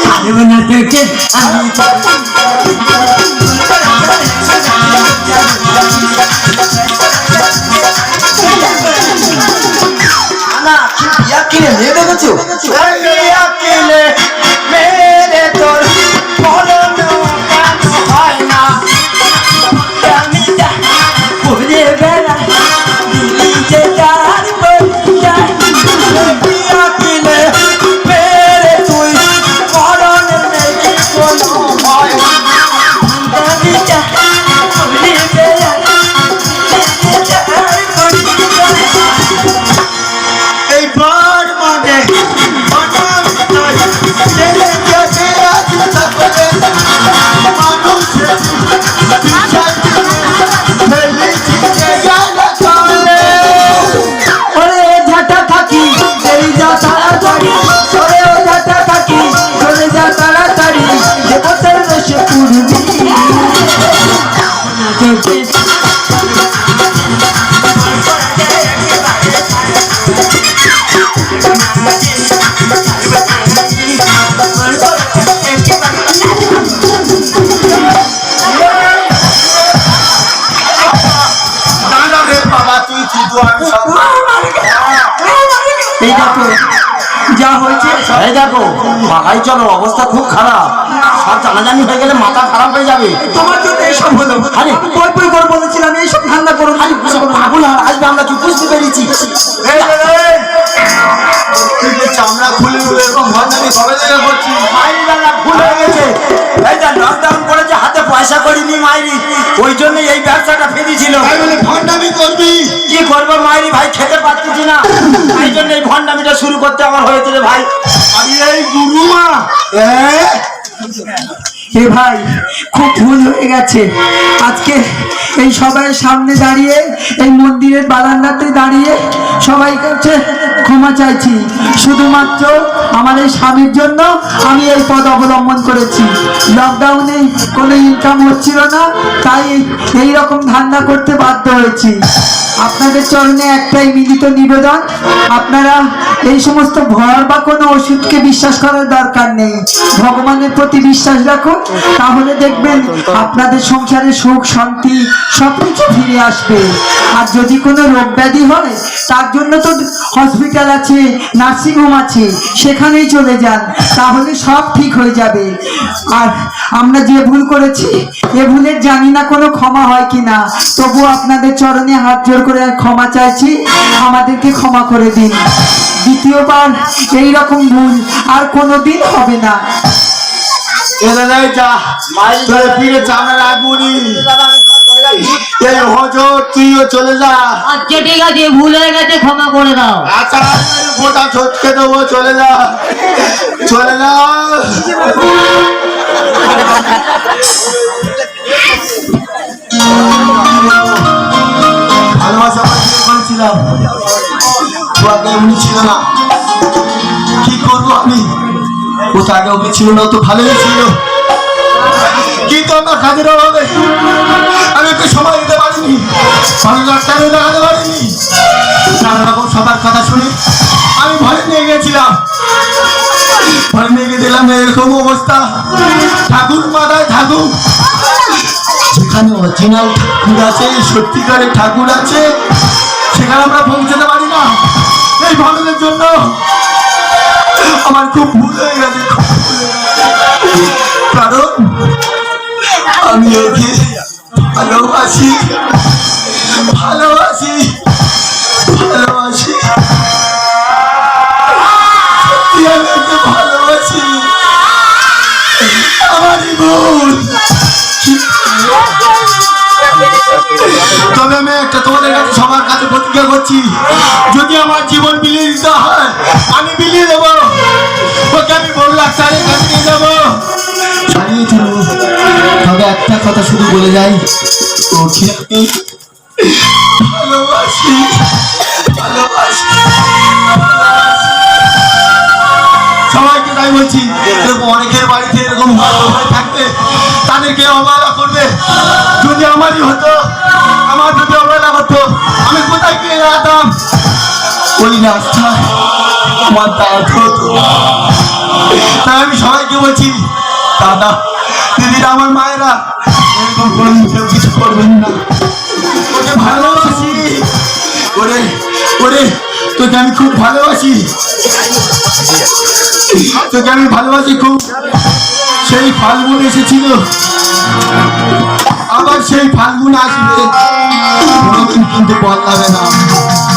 ছাড়বো না তোকে আমি। না কি বিয়া কিনে নিয়ে দেখেছো বিয়া কিনে মেরে তোর বলো কেন হয় না আমি ঘুরে বেড়াই দিল্লিতে তার বইটাই। বিয়া কিনে মেরে তুই মরণ নেই কোনো ভয় আমি ঘুরে বেড়াই দিল্লিতে তার বইটাই। এইবার মানে কিন্তু আমি সব এই দেখো যা হয়েছে। এই দেখো ভাই চলো, অবস্থা খুব খারাপ, সব জানাজানি হয়ে গেলে মাথা খারাপ হয়ে যাবে। তোমার জন্য এইসব হলো। আরে বই বই করে বলেছিলাম এইসব ধান্দা করো না। আগুন আসবে আমরা কি বুঝতে পেরেছি। তুই যে চামড়া খুলে খুলে এরকম ভণ্ডামি কবে থেকে করছিস? মাইরি বেলা ভুল হয়ে গেছে, এই যে লকডাউন করেছে, হাতে পয়সা করিনি মাইরি, ওই জন্য এই ব্যবসাটা ফেলেছিল। তাই বলে ভণ্ডামি করবি? কি করবো মাইরি ভাই, খেতে পারতেছি না, এই জন্য এই ভণ্ডামিটা শুরু করতে আমার হয়েছে রে ভাই। আরে এই গুরুমা এ ভাই খুব ভুল হয়ে গেছে। আজকে এই সবাই সামনে দাঁড়িয়ে, এই মন্দিরের বারান্দাতে দাঁড়িয়ে সবাই কাছে ক্ষমা চাইছি। শুধুমাত্র আমার এই স্বামীর জন্য আমি এই পদ অবলম্বন করেছি। লকডাউনে কোনো ইনকাম হচ্ছিল না, তাই এই রকম ধান্দা করতে বাধ্য হয়েছি। আপনাদের চরণে একটাই মিলিত নিবেদন, আপনারা এই সমস্ত ভয় বা কোনো ওষুধকে বিশ্বাস করার দরকার নেই। ভগবানের প্রতি বিশ্বাস রাখুন, তাহলে দেখবেন আপনাদের সংসারে সুখ শান্তি সবকিছু ফিরে আসবে। আর যদি কোনো রোগ ব্যাধি হয় তার জন্য তো হসপিটাল আছে, নার্সিংহোম আছে, সেখানেই চলে যান, তাহলে সব ঠিক হয়ে যাবে। আর আমরা যে ভুল করেছি এ ভুলের জানি না কোনো ক্ষমা হয় কিনা, তবু আপনাদের চরণে হাত জোর করে ক্ষমা চাইছি, আমাদেরকে ক্ষমা করে দিন। দ্বিতীয়বার এই রকম ভুল আর কোনোদিন হবে না। এরা নাই যা তোর ফিরে চামড়া রাখবনি। এই হজর তুইও চলে যা। আচ্ছা ঠিক আছে, ভুল হয়ে গেছে, ক্ষমা করে দাও। আচ্ছা গোটা ছটকে দেবো, চলে যা চলে যা। ভালোবাসা বিয়ে করেছিলাম, তো আগে উনি ছিল না, কি করবো আমি? ও তো আগে উনি ছিল না, তো ভালোই ছিল, কিন্তু আমার কাজের অভাবে আমি একটু সময় দিতে পারিনি, ভালো ডাক্তারও দেখাতে পারিনি। নানা রকম সবার কথা শুনে আমি ভয় নিয়ে গেছিলাম, ভয় নিয়ে গিয়ে দিলাম এরকম অবস্থা। ঠাকুর মাথায় ঠাকুর, যেখানে অরিজিনাল ঠাকুর আছে, সত্যিকারের ঠাকুর আছে, সেখানে আমরা পৌঁছাতে পারি না। এই ভালোদের জন্য আমার খুব ভুল হয়ে গেছে, কারণ আমি ওকে ভালোবাসি ভালোবাসি ভালোবাসি, সত্যি আমি ওকে ভালোবাসি, আমারই ভুল। তবে আমি একটা তোমাদের কাছে সবার কাছে প্রতিজ্ঞা করছি, যদি আমার জীবন বিলিয়ে দিতে হয় আমি বিলিয়ে দেবো, ওকে আমি বড় ডাক্তারের কাছে নিয়ে যাবো, ছাড়িয়ে তুলবো। তবে একটা কথা শুধু বলে যাই, ওকে আমি ভালোবাসি ভালোবাসি। সবাইকে তাই বলছি, এরকম অনেকের বাড়িতে এরকম হয়ে থাকবে, তাদেরকে অবহেলা করবে। যদি আমারই হতো, আমার যদি অবহেলা হতো, আমি কোথায় পেয়ে যেতাম? ওই রাস্তায় আমার দাঁড়াতে হতো। তাই আমি সবাইকে বলছি, দাদা দিদিরা, আমার মায়েরা, এরকম কোনোদিন কেউ কিছু করবেন না। ওকে ভালোবাসি, ওরে ওরে তোকে আমি খুব ভালোবাসি, তোকে আমি ভালোবাসি খুব। সেই ফাল্গুন এসেছিল, আবার সেই ফাল্গুন আসবে, কোনোদিন কিন্তু বদলাবে না,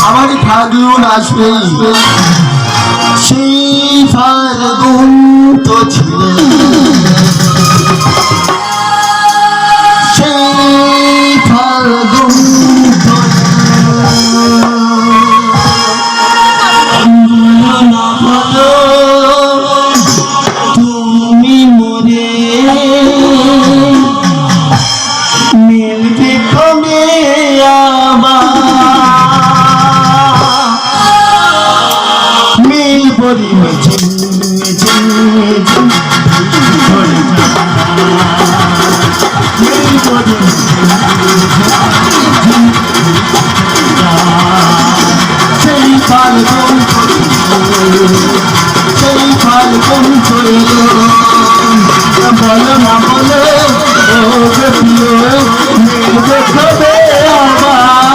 আবারই ফাল্গুন আসবে। সেই ফাল্গুন তো ছিল, সেই ফাল্গুন তো না ভালো তুমি মরে মিলবে কমে আবার, মিল বলি মেঝে মেঝে মেঝে মিল বলি সেই ফাল্গুন সেই ফাল্গুন চলল, বলো না বলো ও প্রিয়, মিলবে কবে আবার।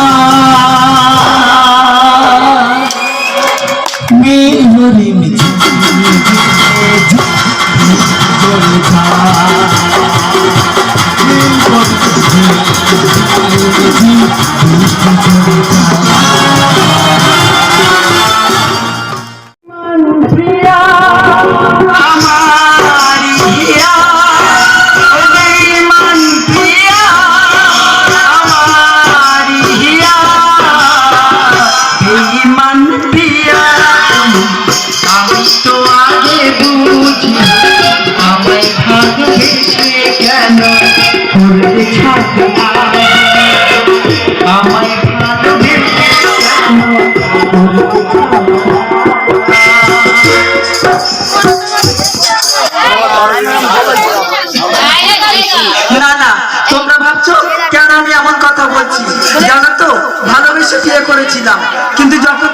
ভালোবেসে বিয়ে করেছিলাম, কিন্তু যখন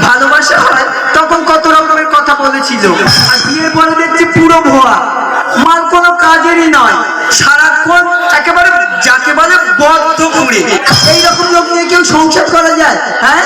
ভালোবাসা হয় তখন কত রকমের কথা বলেছিল, আর বিয়ের পরে দেখছি পুরো ভুয়া, মার কোনো কাজেরই নয়, সারাক্ষণ একেবারে যাকে বলে বদ্ধ ঘুরে। এইরকম লোক নিয়ে কেউ সংসার করা যায়? হ্যাঁ,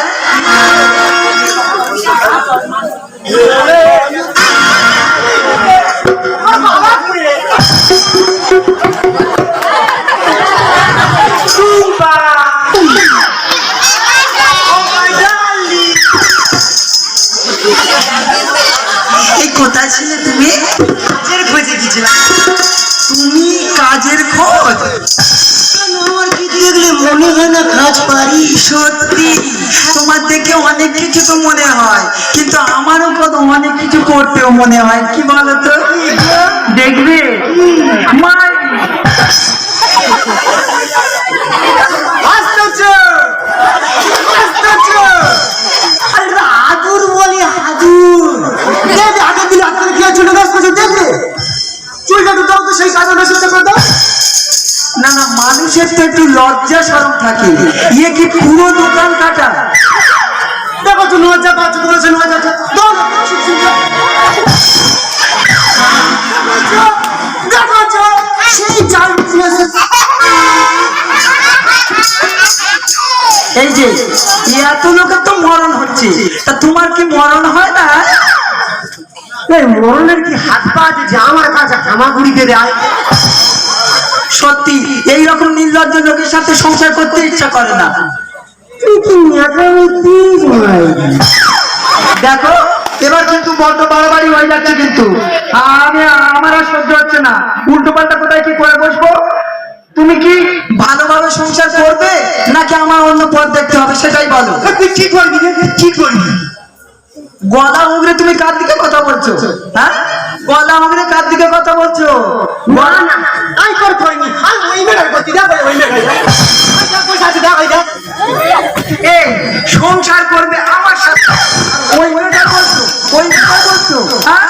এই কোথায় ছিলে তুমি? কাজের খোঁজে গেছিলাম। তুমি কাজের খোঁজ? আমার কি দেখলে মনে হয় না কাজ পারি? সত্যি তোমার দেখে অনেক কিছু তো মনে হয়, কিন্তু আমারও কত অনেক কিছু করতেও মনে হয়। কি বলো তো? দেখবে হাদুর বলি হাদুর দেখবে, আগের দিন আপনার কি ছিল দেখবে চুলটা তো দাও তো, সেই কাজটা মেসেজটা করে দাও। না না, মানুষের তো একটু লজ্জা শরম থাকে, ইয়ে কি পুরো দোকান কাটা? দেখো তো লজ্জা পাচ্ছ, বলেছে লজ্জা দাও, দেখো সেই চাল এই যে এত লোকের তো মরণ হচ্ছে, তা তোমার কি মরণ হয় না? মরণের কি হাত পা আছে যে আমার কাছে হামাগুড়িতে দেয়? সত্যি এইরকম নির্লজ্জ লোকের সাথে সংসার করতে ইচ্ছা করে না। দেখো এবার কিন্তু বড্ড বাড়াবাড়ি হয়ে যাচ্ছে, কিন্তু আমার আর সহ্য হচ্ছে না। উল্টো পাল্টা কোথায় কি করে বসবো? তুমি কি ভালোভাবে সংসার করবে নাকি আমার অন্য পথ দেখতে হবে, সেটাই বলো। তুই কি করবি? কি করবি? গলা উগরে তুমি কার দিকে কথা বলছো? হ্যাঁ, গলা উগরে কার দিকে কথা বলছো? না না আই কর কইনি, আই ওই মেয়েটার করতে দাও, ওই মেয়েটার পয়সা আছে দাও, ওই দাও। এই সংসার করবে আমার সাথে, ওই মেয়েটা বলছো, ওই মেয়েটা বলছো? হ্যাঁ,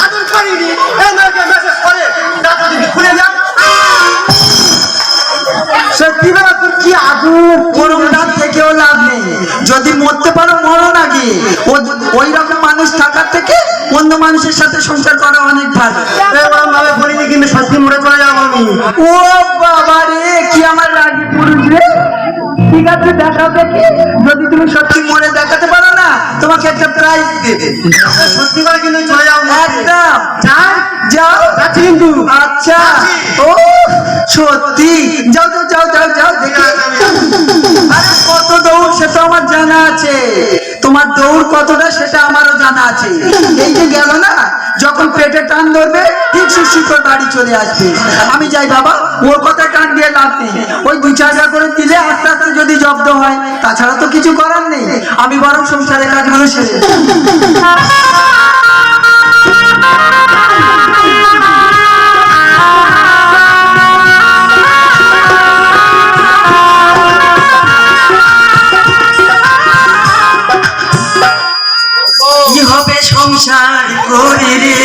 আদর করিনি, এই মেয়েকে মেসেজ করে টাকা দিবি, খুলে যা। সত্যি বলা, তোর কি আদর? করোনা থেকেও লাভ নেই, যদি মরতে পারো মরো না গিয়ে। ওই রকম মানুষ থাকার থেকে অন্য মানুষের সাথে সংসার করা অনেক ভালো। ভাবে বলিনি, কিন্তু সত্যি মরে চলে যাবো আমি। ও বাবা রে, কি আমার রাগী পুরুষ রে! ঠিক আছে, দেখাও দেখি, যদি তুমি সত্যি মরে দেখাতে পারো না, তোমাকে একটা প্রাইজ দেবে। সত্যি করে কিন্তু চলে যাবো একদম যাও যাও যাচ্ছি কিন্তু। আচ্ছা, ও সত্যি, যাও যাও যাও যাও যাও দেখি। আরে কত দৌড় সেটা আমার জানা আছে, তোমার দৌড় কতটা সেটা আমারও জানা আছে। এই যে গেল না, যখন পেটে টান ধরবে ঠিক সুশিকর বাড়ি চলে আসবে। আমি যাই বাবা, ওর কথা টান দিয়ে লাভ নেই, ওই 2-4 করে দিলে আস্তে আস্তে যদি জব্দ হয়, তাছাড়া তো কিছু করার নেই। আমি বরং সংসারের কাজগুলো সেরে কি হবে সংসার করে রে,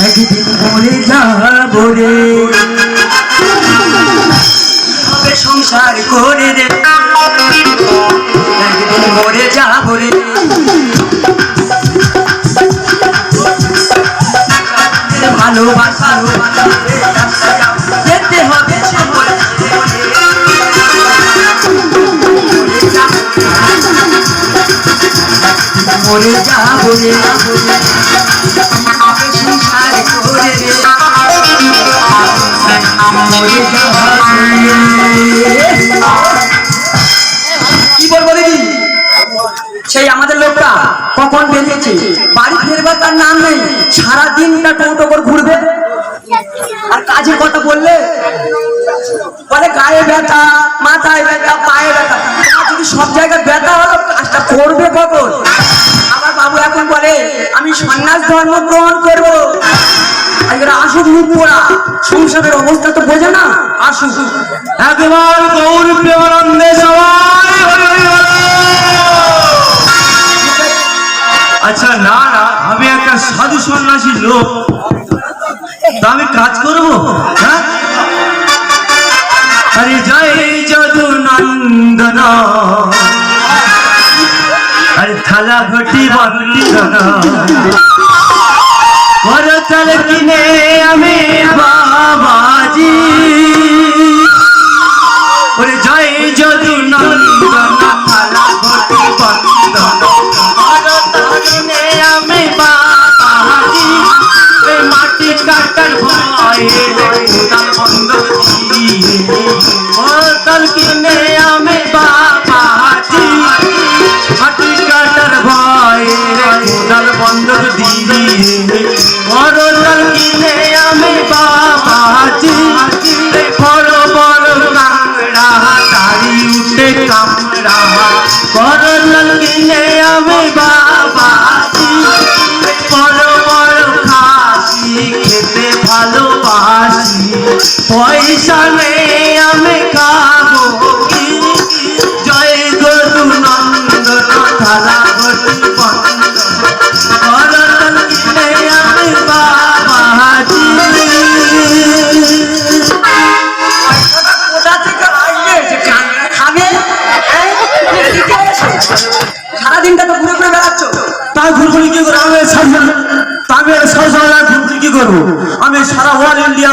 একদিন মরে যাবো রে। হবে সংসার করে রে, একদিন মরে যাবো রে। ভালোবাসা যেতে হবে সে মরে যাবো রে, সংসার করে রে, মরে যাবো রে। কি বলবো দিদি, সেই আমাদের লোকটা কখন বেরিয়েছে, বাড়ি ফেরবার তার নাম নেই, সারাদিনটা টোটো করে ঘুরবে। আর কাজের কথা বললে বলে গায়ে ব্যথা, মাথায় ব্যথা, পায়ে ব্যথা। তোমার যদি সব জায়গায় ব্যথা হলো, কাজটা করবে কখন? আমার বাবু এখন বলে আমি সন্ন্যাস ধর্ম গ্রহণ করবো। আসুক মুখ পোড়া, সংসারের অবস্থা তো বোঝে না। আসুক একবার গৌর প্রেমানন্দে সবাই হরি হরি বলো। আচ্ছা না না, আমি একটা সাধু সন্ন্যাসী লোক, তা আমি কাজ করবো? হ্যাঁ, বন্দন আর থালা ঘটি বন্দন করতাল কিনে আমি বাবাজি ওরে জয় যদু নন্দন থালা ঘটি বন্দন করতাল কিনে আমি বাবাজি ওই মাটি কাটার ভয়ে কোদাল বন্ধ করতাল কিনে আমি বাবাজি মাটি কাটার ভয়ে কোদাল বন্ধ দিয়ে করতাল কিনে আমি বাবাজি বড় বড় কামড়া তারি উঠে কামড়া করতাল কিনে আমি বাবাজি বড় বড় খাসি খেতে ভালোবাসি পয়সা নেই আমি খাবো কি জয় গরু নন্দন থালা ঘটি বন্দন করতাল কিনে আমি বাবাজি কোথা থেকে আসবে যে খাবে এদিকে এসো। সারাদিনটা তো ঘুরে ঘুরে বেড়াচ্ছ। তাই ঘুরঘুরি কি করে আমি সারা ঘুরঘুরি কি করবো আমি সারা ওয়াল ইন্ডিয়া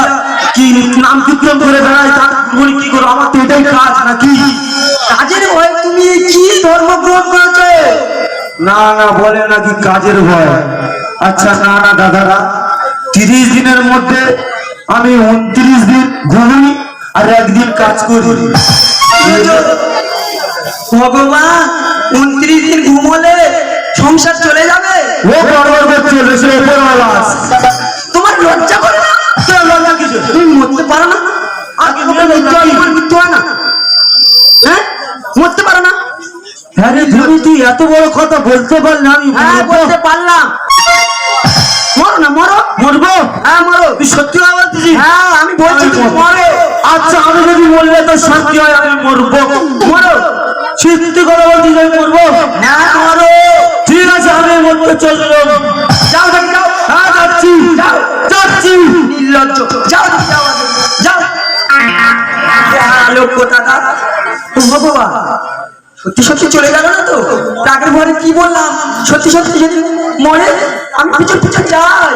কি নাম বিক্রম করে বেড়াই তার ঘুরঘুরি কি করবো আমার তো এটাই কাজ নাকি কাজের ভয়ে তুমি কি ধর্ম গ্রহণ করেছো? না না বলে নাকি কাজের ভয় আচ্ছা না না দাদারা 30 দিনের মধ্যে আমি 29 দিন ঘুমি আর একদিন কাজ করি ভগবান 29 দিন ঘুমোলে সংসার চলে যাবে। ও বড় চলে সে উপরওয়ালা তোমার লজ্জা করে না? লজ্জা কিছু তুমি মরতে পারো না? আগে তোমার মৃত্যু হয়, তোমার মৃত্যু হয় না? হ্যাঁ মরতে পারো না? হ্যাঁ রে ধনী তুই এত বড় কথা বলতে পারলি আমি হ্যাঁ বলতে পারলাম। মরো না মরো। মরবো হ্যাঁ মরো। তুই সত্যি কথা বলতেছিস হ্যাঁ আমি বলছি তুমি মরো। আচ্ছা আমি যদি বললে তো সত্যি হয় আমি মরবো মরো। সত্যি কথা বলছিস আমি মরবো হ্যাঁ মরো। ঠিক আছে আমি মরতে চললো যাও যাও যাও। হ্যাঁ যাচ্ছি যাচ্ছি নির্লজ্জ। যাও যাও যাও। লোক দাদা ভগবান সত্যি সত্যি চলে গেল না তো? টাকার ভরে কি বললাম? সত্যি সত্যি যদি মরে আমি পিছন পিছন যাই।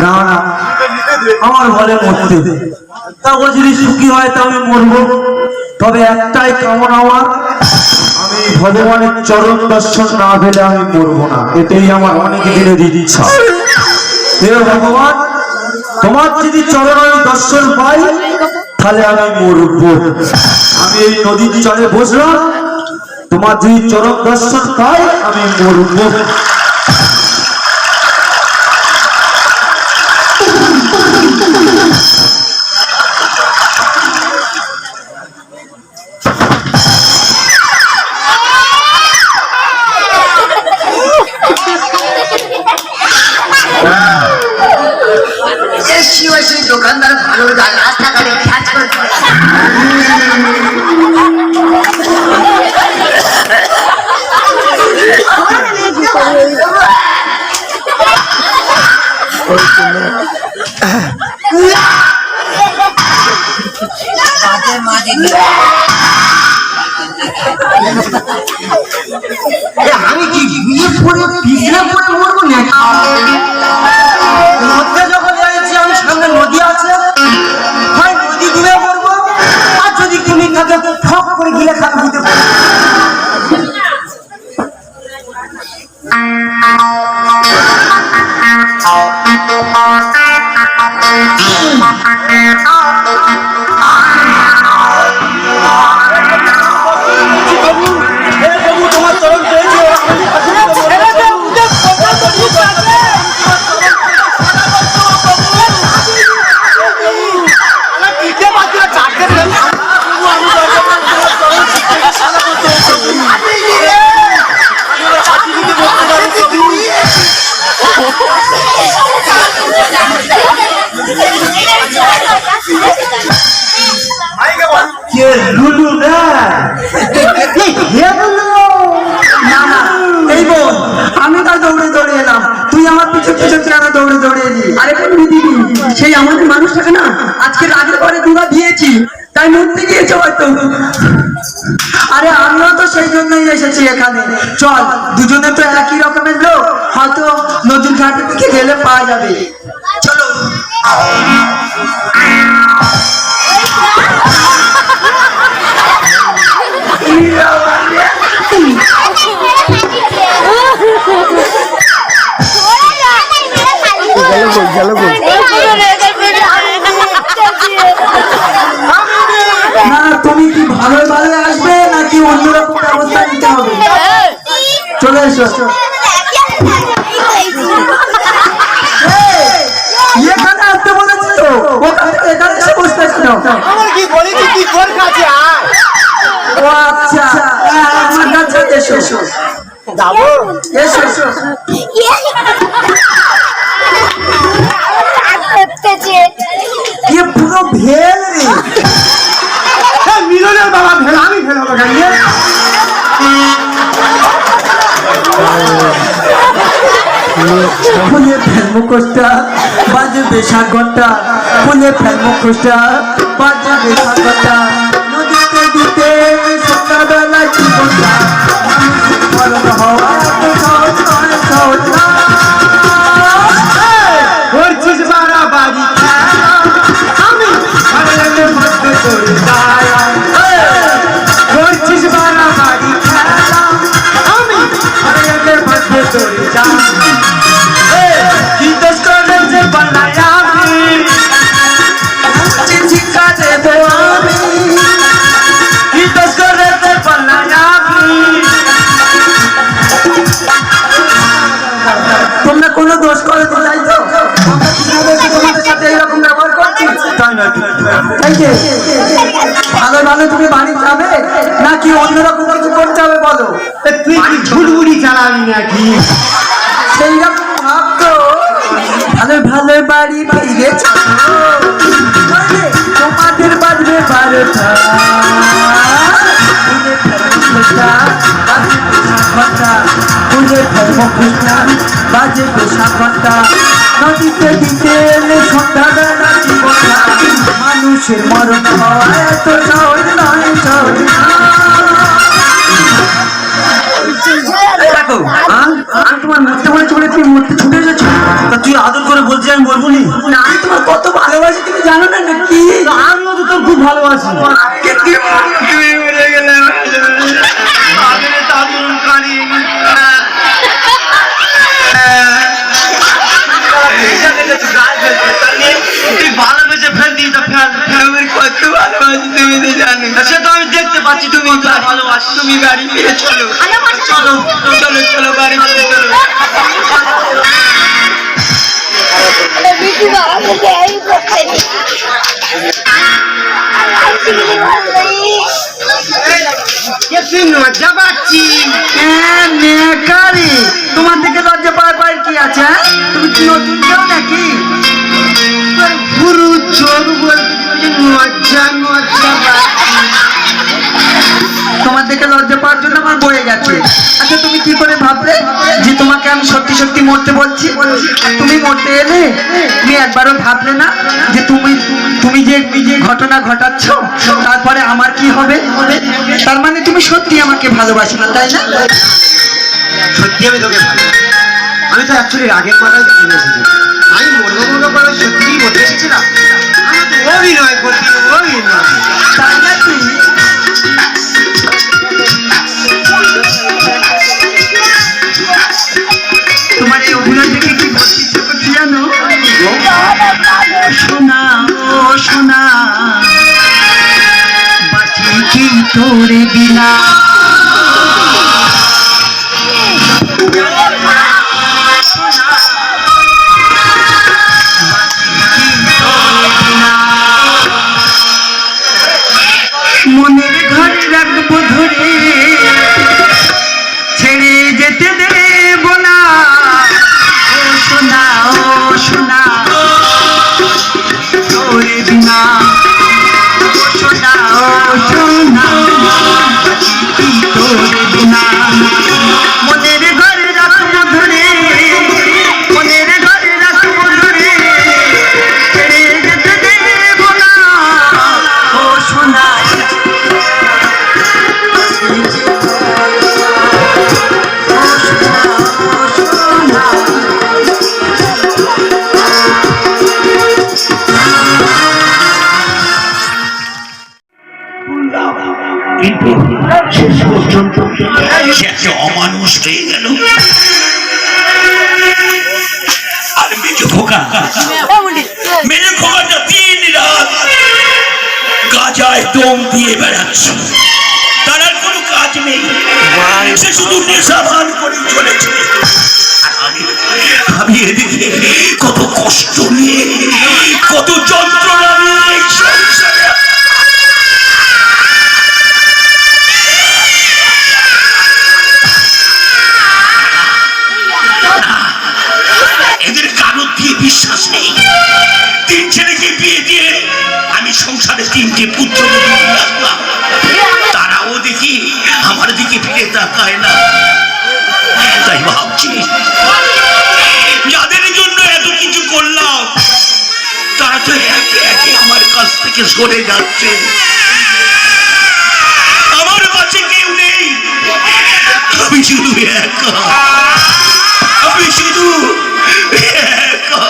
না না আমার বলে মরতে তা ও যদি সুখী হয় তা আমি মরবো তবে একটাই কামনা আমার আমি ভগবানের চরণ দর্শন না পেলে আমি মরবো না এটাই আমার অনেক দিনের ইচ্ছা হে ভগবান তোমার যদি চরণ আমি দর্শন পাই তাহলে আমি মরবো আমি এই নদীর চরে বসলাম তোমার যদি চরণ দর্শন পাই আমি মরবো দোকানদার ভালো রাস্তাঘাটে খ্যাচ করে আমি কি বিয়ে পরে বিছনা পরে মরবো নাকি? মধ্যে যখন যাচ্ছি আমি সামনে নদী আছে হয় নদী ডুবে পড়বো আর যদি তুমি থাকে ঠক করে গিলে খাতে দিতে পারো। লুলু না না না এই বোন আমি দৌড়ে এলি? আরে বন্ধু দিদি, সেই আমাদের মানুষটাকে না আজকে রাগের ঘরে দুধা দিয়েছি, তাই মরতে গিয়েছে হয়তো। আরে আমিও তো সেই জন্যই এসেছি এখানে। চল, দুজনে তো একই রকমের লোক, হয়তো নদীর ঘাটের দিকে গেলে পাওয়া যাবে। চলো। না, তুমি কি ভালো ভালো আসবে নাকি অন্যরকম ব্যবস্থা নিতে হবে? চলে এসো। এখানে আসতে বলেছি তো, ওখান থেকে এখানে এসে বসতে কেন? কি বলেছি কি তোর কাছে আয় ও আচ্ছা, আমার কাছে এসো। যাবো এসো। ये পুরো ভেল রে। মিলনের বাবা ভেল, আমি ভেল হবে কেন? ফুলে ফেলবো কোষ্টা বাজে বেসাগরটা, ফুলে ফেলবো কোষ্টা বাজে বেসাগরটা, নদীতে দিতে সন্ধ্যাবেলা জীবনটা, মরণ হওয়া তো সহজ নয়, সহজ না। করছিস বাড়া বাড়ি খেলা, আমি ঘরের মধ্যে তোর দায়া। করছিস বাড়া বাড়ি খেলা, আমি ঘরের মধ্যে তোর দায়া। কি দোষ করেছে বানায় আমি, শিক্ষা দেবো আমি, কি দোষ করেছে বানায় আমি। তোমরা কোনো দোষ করে তো তাই তো? আমরা তোমাদেরকে তোমাদের সাথে এইরকম ব্যবহার করছি? তাই নাকি? এই যে ভালো ভালো তুমি বাড়ি যাবে নাকি অন্যরকম কিছু করতে হবে বলো? তুই কি ঝুড়বুড়ি চালাবি নাকি? সেই রকম ভাবতো ভালো ভালো বাড়ি ফিরে চলো, নইলে তোমাদের বাজবে 12টা। ফুলে ফেলবো খোঁজা, বাজে বেসাগরটা, ফুলে ফেলবো খোঁজা, বাজে বেসাগরটা, নদীতে দিতে এলে সন্ধ্যাবেলা জীবনটা, মানুষের মরণ হওয়া এত সহজ নয়, সহজ না। দেখো, আমি তোমার মরতে বলেছি বলে তুমি মরতে ছুটে এসেছো। তা তুই আদর করে বলছিস আমি বলবো নি? না, আমি তোমার কত ভালোবাসি তুমি জানো না নাকি? আমিও তো তোর খুব ভালোবাসি। তুমি মরে গেলে তুই ভালোবেসে ফেল দিই তো ফেল। কত ভালোবাসি তুমি তো জানো। সে তো আমি দেখতে পাচ্ছি তুমি ভালোবাসি। তুমি বাড়ি ফিরে চলো, চলো চলো চলো বাড়ি ফিরে চলো। লজ্জা পাচ্ছি। মেকারি, তোমার থেকে লজ্জা পাওয়ার পায়ের কি আছে? তুমি কি নতুন কেউ নাকি? গুরু চোখ বলতে লজ্জা লজ্জা তোমার থেকে লজ্জা পাওয়ার জন্য আমার বয়ে গেছে। আচ্ছা, তুমি কি করে ভাবলে যে তোমাকে আমি সত্যি সত্যি মরতে বলছি? তুমি মরতে এলে তুমি একবারও ভাবলে না যে তুমি যে ঘটনা ঘটাচ্ছ তারপরে আমার কি হবে? তার মানে তুমি সত্যি আমাকে ভালোবাসো না, তাই না? সত্যি আমি তোকে ভালো। আমি তো অ্যাকচুয়ালি রাগের মাথায় চলে এসেছি। আমি মরবো করে সত্যিই বলতে এসেছিলাম। আমি তো অভিনয় করছি, অভিনয়। তাই নাকি? তোমার এই অভিনয় দেখে কি বলতে ইচ্ছে করছে জানো? শোনা ও শোনা, বাঁচি কি তোরে বিনা? মনের ঘরে রাখবো ধরে, ছেড়ে যেতে দেব না। ও সোনা ও সোনা, তোরে বিনা। ও সোনা ও সোনা, কি তোরে বিনা? মনের ঘরে রাখবো ধরে, মনের ঘরে রাখবো সে একটা অমানুষ হয়ে গেল। আর মেজ খোকাটা দিন রাত গাজায় দম দিয়ে বেড়াচ্ছে, তার আর কোনো কাজ নেই, সে শুধু নেশা ভান করে চলেছে। আমি এদিকে কত কষ্ট নিয়ে, কত যন্ত্রণা নিয়ে এই সংসারে। এদের কারোর দিয়ে বিশ্বাস নেই। তিন ছেলেকে বিয়ে দিয়ে আমি সংসারে তিনটে পুত্র আসলাম, তারাও দেখি আমার দিকে ফিরে তাকায় না। তাই ভাবছি যাদের জন্য এত কিছু করলাম তারা তো একে একে আমার কাছ থেকে সরে যাচ্ছে। আমার কাছে কেউ নেই, আমি শুধু একা, আমি শুধু একা।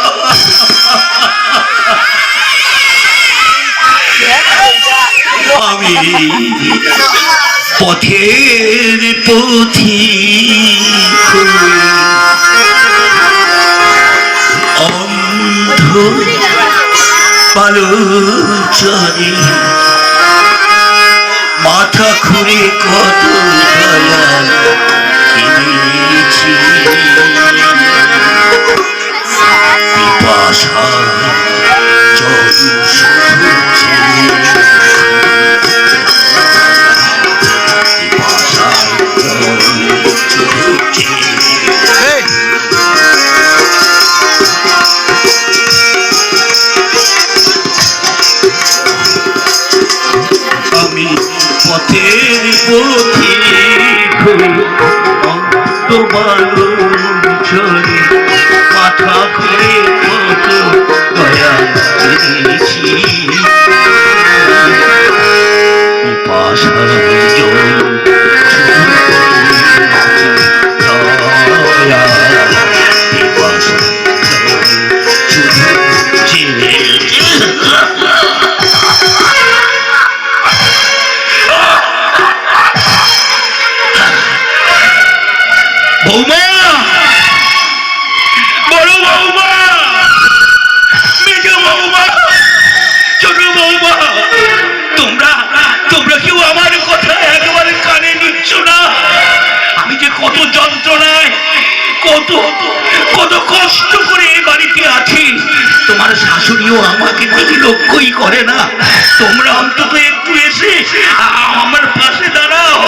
আমি পথের পথিক অন্ধ পালচরে মাথা খুঁড়ে কত দয়া কিনেছি, পিপাসা জল শুধুছে, আমি পথের পথিক তোমার চলে মাথা করে কত দয়া পেয়েছি, পিপাসার জল বৌমা, বড় বৌমা, মেজ বৌমা, ছোট বৌমা, তোমরা কেউ আমার কথা একেবারে কানে নিচ্ছ না। আমি যে কত যন্ত্রণায়, কত কত কষ্ট করে এই বাড়িতে আছি, তোমার শাশুড়িও আমাকে দেখি লক্ষ্যই করে না। তোমরা অন্তত একটু এসে আমার পাশে দাঁড়াও।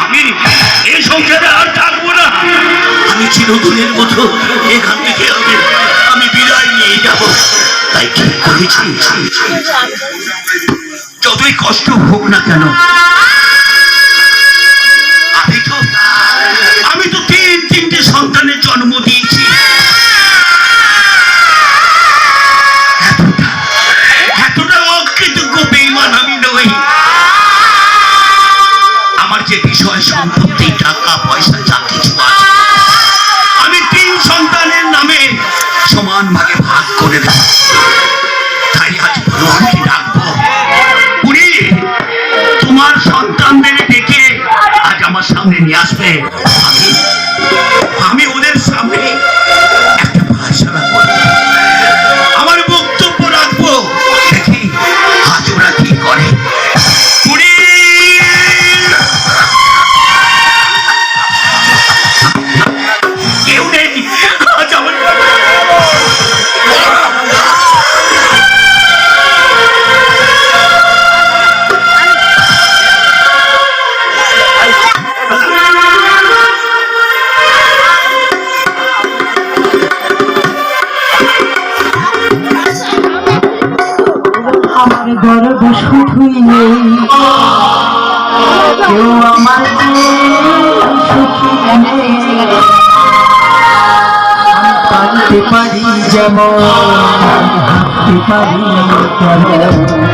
আমি এই সংসারে আর থাকবো না, আমি চিরদিনের মতো এখান থেকে আমি বিদায় নিয়ে যাব। তাই ঠিক করেছি, যতই কষ্ট হোক না কেন, আমি তো তিনটে সন্তানের জন্ম দিয়েছি। এতটা অকৃতজ্ঞ বেঈমান আমি নই। আমার যে বিষয় সম্পত্তি, টাকা পয়সা যা কিছু আছে, আমি তিন সন্তানের নামে সমান ভাগে ভাগ করে দেব। তাই আজ বলো কি ডাকবো? পুরি, তোমার সন্তানদের ডেকে আজ আমার সামনে নিয়ে আসবে। আমি ওদের সামনে একটা ভাষণা করব, আমার বক্তব্য রাখবো, দেখি আজ ওরা কি করে। পুরি, কেউ নেই আজ আমার আমার গর্ব শুধুই নেই, কেউ আমার সুখী নেই। পারতে পারি যেমন, হাঁটতে পারি আমার যে সুখী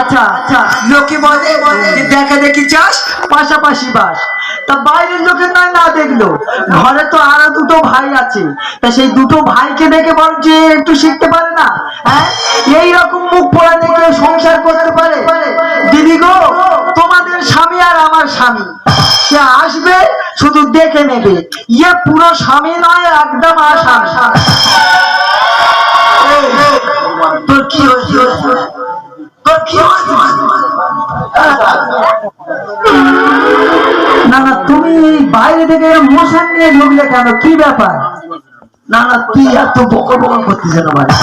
আচ্ছা আচ্ছা, লোকে বলে যে দেখা দেখি চাস পাশাপাশি বাস। তা বাইরের লোকে নয় না দেখলো, ঘরে তো আরো দুটো ভাই আছে, তা সেই দুটো ভাইকে দেখে বল যে একটু শিখতে পারে না? হ্যাঁ, এইরকম মুখ পোড়া দেখে সংসার করতে পারে? দিদি গো, তোমাদের স্বামী আর আমার স্বামী, সে আসবে শুধু দেখে নেবে, ইয়ে পুরো স্বামী নয়, একদম আসামি। তোর কি হয়েছে? তোর কি হয়েছে? না না, তুমি বাইরে থেকে মোশন নিয়ে ঢুকলে কেন? কি ব্যাপার? না না, তুই এত বকর বকর করতেছে না বাড়ি।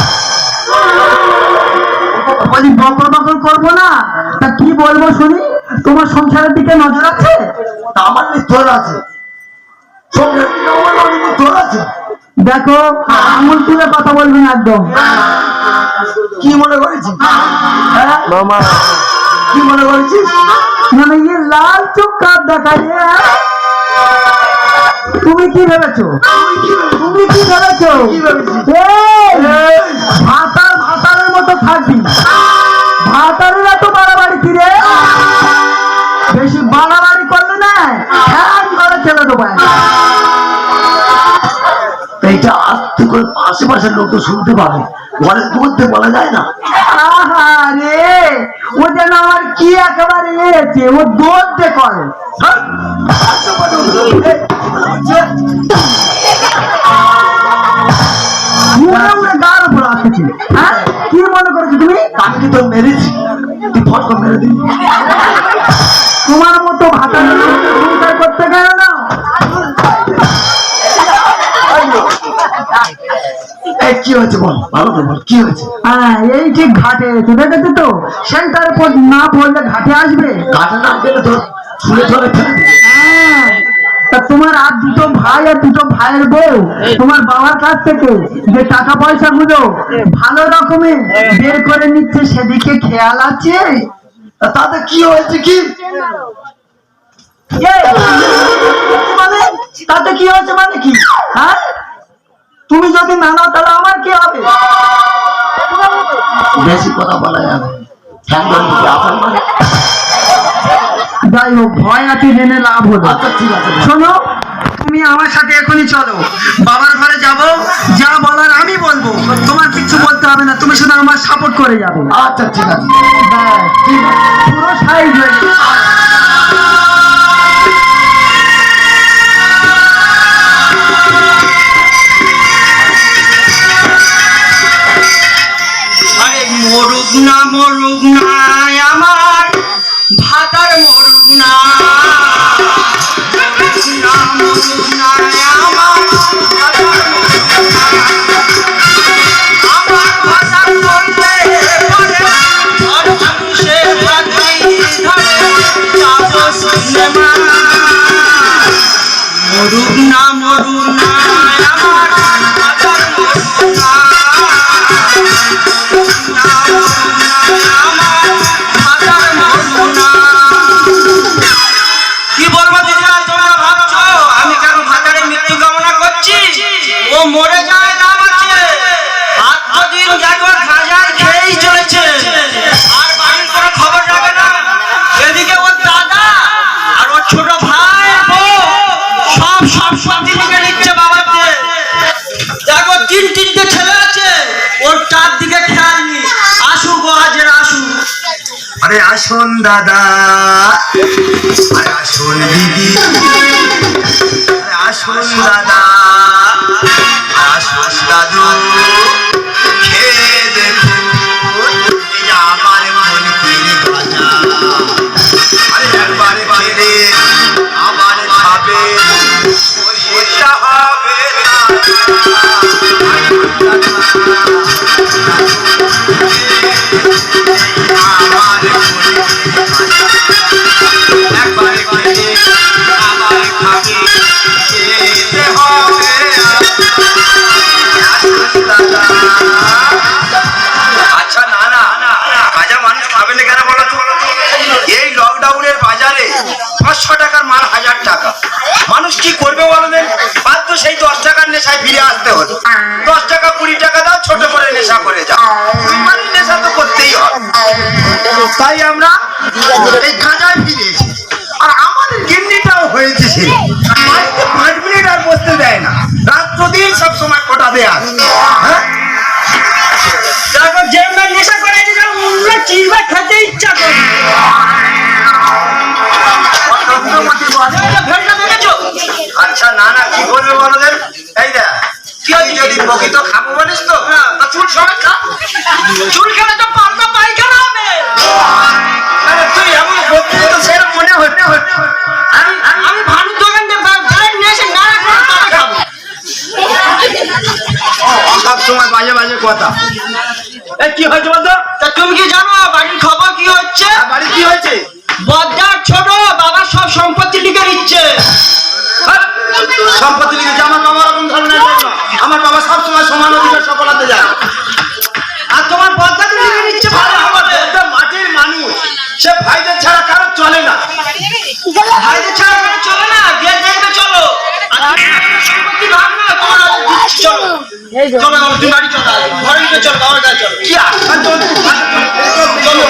বলি বকর বকর করবো না, তা কি বলবো শুনি? তোমার সংসারের দিকে নজর আছে? আমার তোর আছে, তোর আছে। দেখো, আঙুল তুলে কথা বলবে না একদম। কি মনে করেছিস? হ্যাঁ? কি মনে করেছিস? মানে ইয়ে লাল চোখ কাপ দেখায়। তুমি কি ভেবেছো? তুমি কি ভেবেছো? ভাতার ভাতারের মতো থাকবি, ভাতারের এত বাড়াবাড়ি কি রে? বেশি বাড়াবাড়ি করলে না হ্যাঁ করে ছেলে দেবো। এইটা আস্তে করে আশেপাশের লোক তো শুনতে পাবে, ঘরের মধ্যে বলা যায় না। আহারে, ও যেন আমার কি একেবারে এসে ও দৌড়তে করে। গার উপর আসতেছি। হ্যাঁ, কি মনে করেছো তুমি? আমি কি তোর মেরেছি? তুই ফট করে মেরে দিবি। তোমার মতো ভাতা সংসার করতে গেল না। কি হয়েছে বল, ভালো করে বল, কি হয়েছে? হ্যাঁ, এই ঠিক ঘাটে এসে দেখেছো তো, সেন্টারের পর না পড়লে ঘাটে আসবে। ঘাটে না গেলে তোর ছুঁড়ে ধরে ফেলে দিবে। হ্যাঁ, তা তোমার আর দুটো ভাই আর দুটো ভাইয়ের বউ তোমার বাবার কাছ থেকে যে টাকা পয়সা গুলো ভালো রকমের বের করে নিচ্ছে, সেদিকে খেয়াল আছে? তাতে কি হয়েছে? কি মানে তাতে কি হয়েছে মানে কি? হ্যাঁ, তুমি যদি না নাও তাহলে আমার কি হবে? বেশি কথা বলা যাবে? যাই হোক, ভয় আছে জেনে লাভ হলো। আচ্ছা ঠিক আছে, শোনো, তুমি আমার সাথে এখনই চলো, বাবার ঘরে যাব, যা বলার আমি বলবো, তোমার কিছু বলতে হবে না, তুমি শুধু আমার সাপোর্ট করে যাবে। আচ্ছা ঠিক আছে, ব্যাস, ঠিক আছে। পুরো সাইজ হয়ে গেছে। আরে মরুক না আমার ভাতার, মরুক না আমার ভাতার, আমার ভাতার বললে পরে আর সে হাতি ধরে যাব সিনেমা। মরুক না আমার ভাতার, মরুক না। কি বলবো দিদিরা, তোমরা ভাবছো আমি কেন ভাতারের মৃত্যু কামনা করছি? ও মরে যায় না বাঁচে, দিন দেখো খাজার খেয়েই চলেছে, আর বাড়ির কোনো খবর রাখে না। এদিকে ওর দাদা আর ওর ছোট ভাই বউ সব দিদিকে নিচ্ছে বাবাকে। দেখো তিনটে ছেলে আছে, ওর তার দিকে খেয়াল নেই। আসুক ও আজের আসুক। আরে আসুন দাদা, আরে আসুন দিদি, আরে আসুন দাদা, আসুন দাদু, খেয়ে দেখুন এই আমার মন কিনে ভাজা। আরে একবারে খেলে আমার খাবে, ওইটা হবে না। আমার বসেছে বাড়িতে 5 মিনিট আর বসতে দেয় না, রাত্র দিন সব সময় খোটা দেয়া হ্যাঁ। তারপর যেমন নেশা করে চিবা খেতে ইচ্ছা করে। আচ্ছা না না কি করবে বলো দেন, এই দেখ তুই যদি প্রকৃত খাবো বলিস তো তা চুল সমেত খা। চুল খেলে তো পাল্টা পায়খানা হবে। আরে তুই এমন বলতে তো সেরকম মনে হচ্ছে। আমি ভানুর দোকান থেকে নেশে না রাখলে তবে খাবো। সব সময় বাজে বাজে কথা। কি হয়েছে বলতো? তা তুমি কি জানো বাড়ির খবর কি হচ্ছে? বাড়ি কি হয়েছে? বদ্দার ছোট বাবার সব সম্পত্তি লিখে নিচ্ছে। সম্পত্তি লিখেছে? আমার বাবা এরকম ধরনের লোক না। আমার বাবা সবসময় সমান অধিকার সফলতা যায়। আর তোমার বদ্দা লিখে নিচ্ছে ভালো আমার হবে। একটা মাটির মানুষ, সে ভাইদের ছাড়া কারো চলে না। ভাইদের ছাড়া করে চলে না, গিয়ে দেখবে চলো। আর সম্পত্তি ভাগ না তোমার দিচ্ছি চলো। চলো তুমি বাড়ি চলো, ঘরে নিয়ে চলো, বাবার কাছে চলো। কি আশ্চর্য! চলো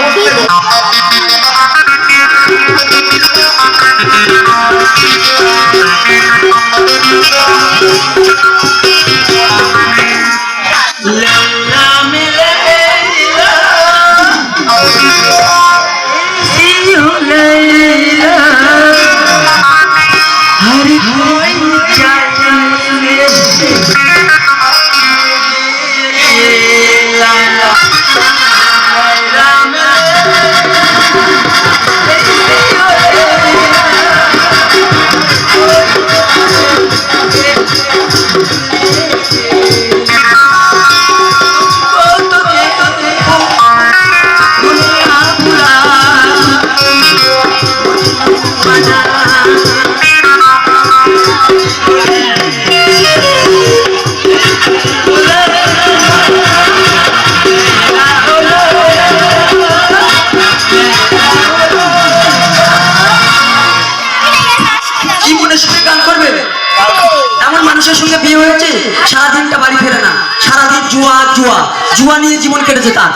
মানুষের সঙ্গে বিয়ে হয়েছে, সারাদিনটা বাড়ি ফেরে না, সারাদিন জুয়া জুয়া জুয়া নিয়ে জীবন কেটেছে তার।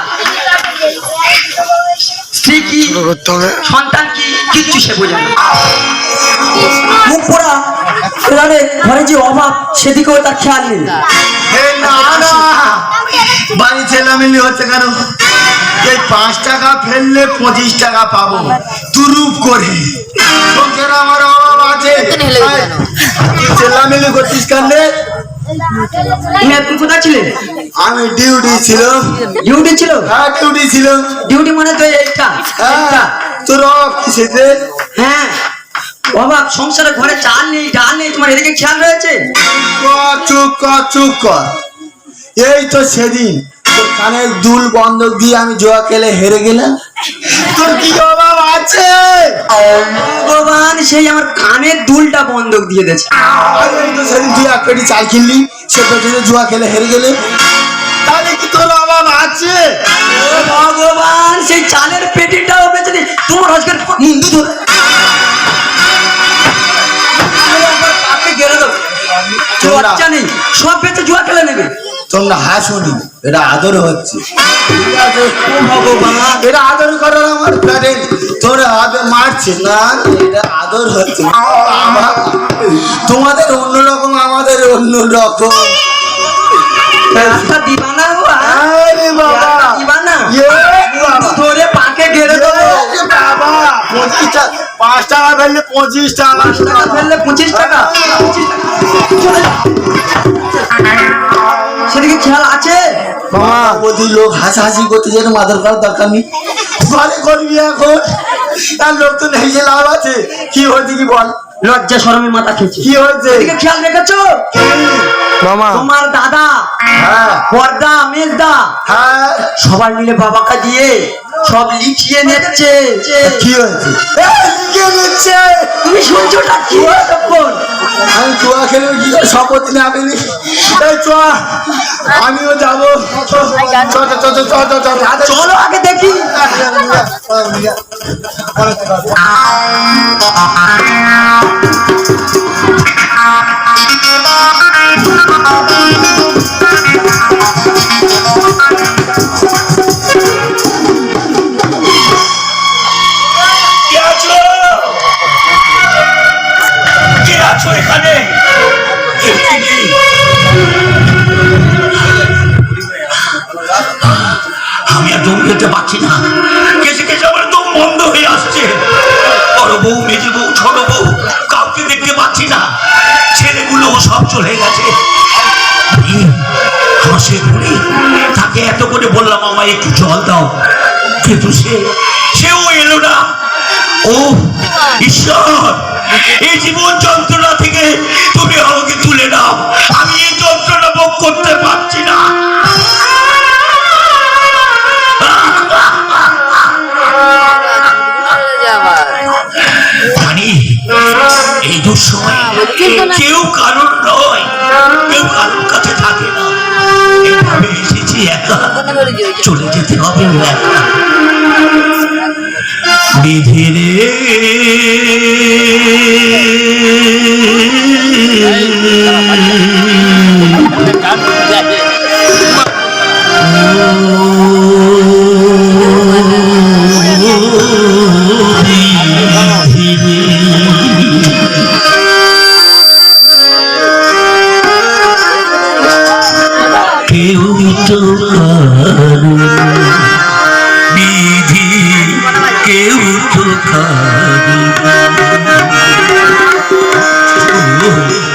স্ত্রী কি সন্তান কি কিচ্ছু সে বোঝে না। মুখ পোড়া ঘরে যে অভাব সেদিকেও তার খেয়াল নেই। বাড়ি ছেলেমিলি হচ্ছে কেন? এই 5 টাকা ফেললে 25 টাকা পাবো তুরুপ করে। লোকের আমার অভাব আছে, ছেলেমিলি করছিস কেন? আপনি কোথায় ছিলেন? আমি ডিউটি ছিল। ডিউটি ছিল? হ্যাঁ ডিউটি ছিল। ডিউটি মানে তো এইটা। হ্যাঁ তোর অভাব কিসেতে? হ্যাঁ অভাব, সংসারে ঘরে চাল নেই ডাল নেই, তোমার এদিকে খেয়াল রয়েছে? চুপ কর চুপ কর। এই তো সেদিন তোর কানের দুল বন্ধক দিয়ে আমি জুয়া খেলে হেরে গেলাম। তোর কি অভাব আছে? ভগবান সেই আমার কানের দুলটা বন্ধক দিয়ে দিয়েছে। এই তো সেদিন তুই 1 পেটি চাল কিনলি, সে পেটিতে জুয়া খেলে হেরে গেলে, তাহলে কি তোর অভাব আছে? ভগবান সেই চালের পেটিটাও বেঁচে দিই তোমার আজকের মুন্ডু ধরে গেড়ে দেবো। লজ্জা নেই, সব বেঁচে জুয়া খেলে নেবে। তোমরা হাসুনি, এটা আদর হচ্ছে। ভগবান এটা আদর করার আমার প্যারেন্ট, তোরা আদর মারছে না, এটা আদর হচ্ছে। তোমাদের অন্যরকম, আমাদের অন্যরকম। দিবানা আরে বাবা দিবানা বাবা ধরে পাকে গেড়ে দেবো। বাবা 25 টাকা, 5 টাকা ফেললে 25 টাকা, 5 টাকা ফেললে 25 টাকা। সেদিকে খেয়াল আছে? বাবা বলছি লোক হাসাহাসি করতে যেন মাদর করার দরকার নেই, ঘরে করবি এখন। তার লোক তো নেই, যে লাভ আছে? কি হয়েছে কি বল? লজ্জা শরমের মাথা খেয়েছে। কি হয়েছে? এদিকে খেয়াল রেখেছো? মামা তোমার দাদা হ্যাঁ বর্দা মেজদা হ্যাঁ সবাই মিলে বাবাকে দিয়ে সব লিখিয়ে নিচ্ছে। কি হয়েছে? লিখে নিচ্ছে। তুমি শুনছোটা কি তখন? আমি জুয়া খেলে কি করে শপথ নেবে? এই চ, আমিও যাবো। চলো আগে দেখি। আছো এখানে? আমি আর দম খেতে পারছি না, কেসে কেসে আমার দম বন্ধ হয়ে আসছে। বড় বউ, মেজে বউ, ছোট বউ কাউকে দেখতে পাচ্ছি না, ছেলেগুলো সব চলে গেছে। আমার সে বুড়ি, তাকে এত করে বললাম আমায় একটু জল দাও, কিন্তু সেও এলো না। ও ঈশ্বর, এই জীবন যন্ত্রণা থেকে তুমি আমাকে তুলে নাও, আমি এই যন্ত্রণা ভোগ করতে পারছি না। জানি এই দুঃসময় কেউ কারোর নয়, কেউ কারোর কাছে থাকে না। এইভাবে এসেছি একা, চলে যেতে হবে একা। বিধি রে কেউ তো বিধি, কেউ তো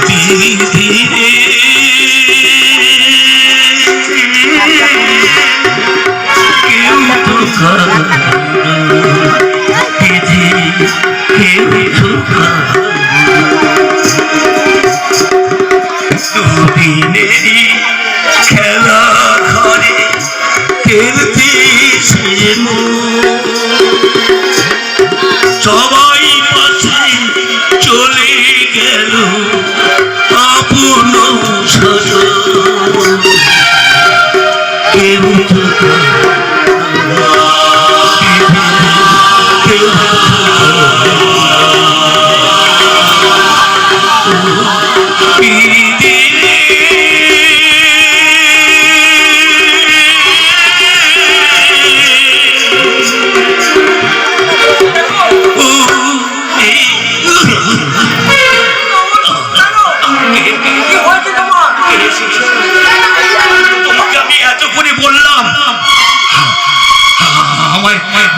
বিধি রে কেউ তো বিধি, কেউ তো দুদিনেরই খেলা ঘরে খেলতে সবাই পাশে চলে গেল আপন কেউ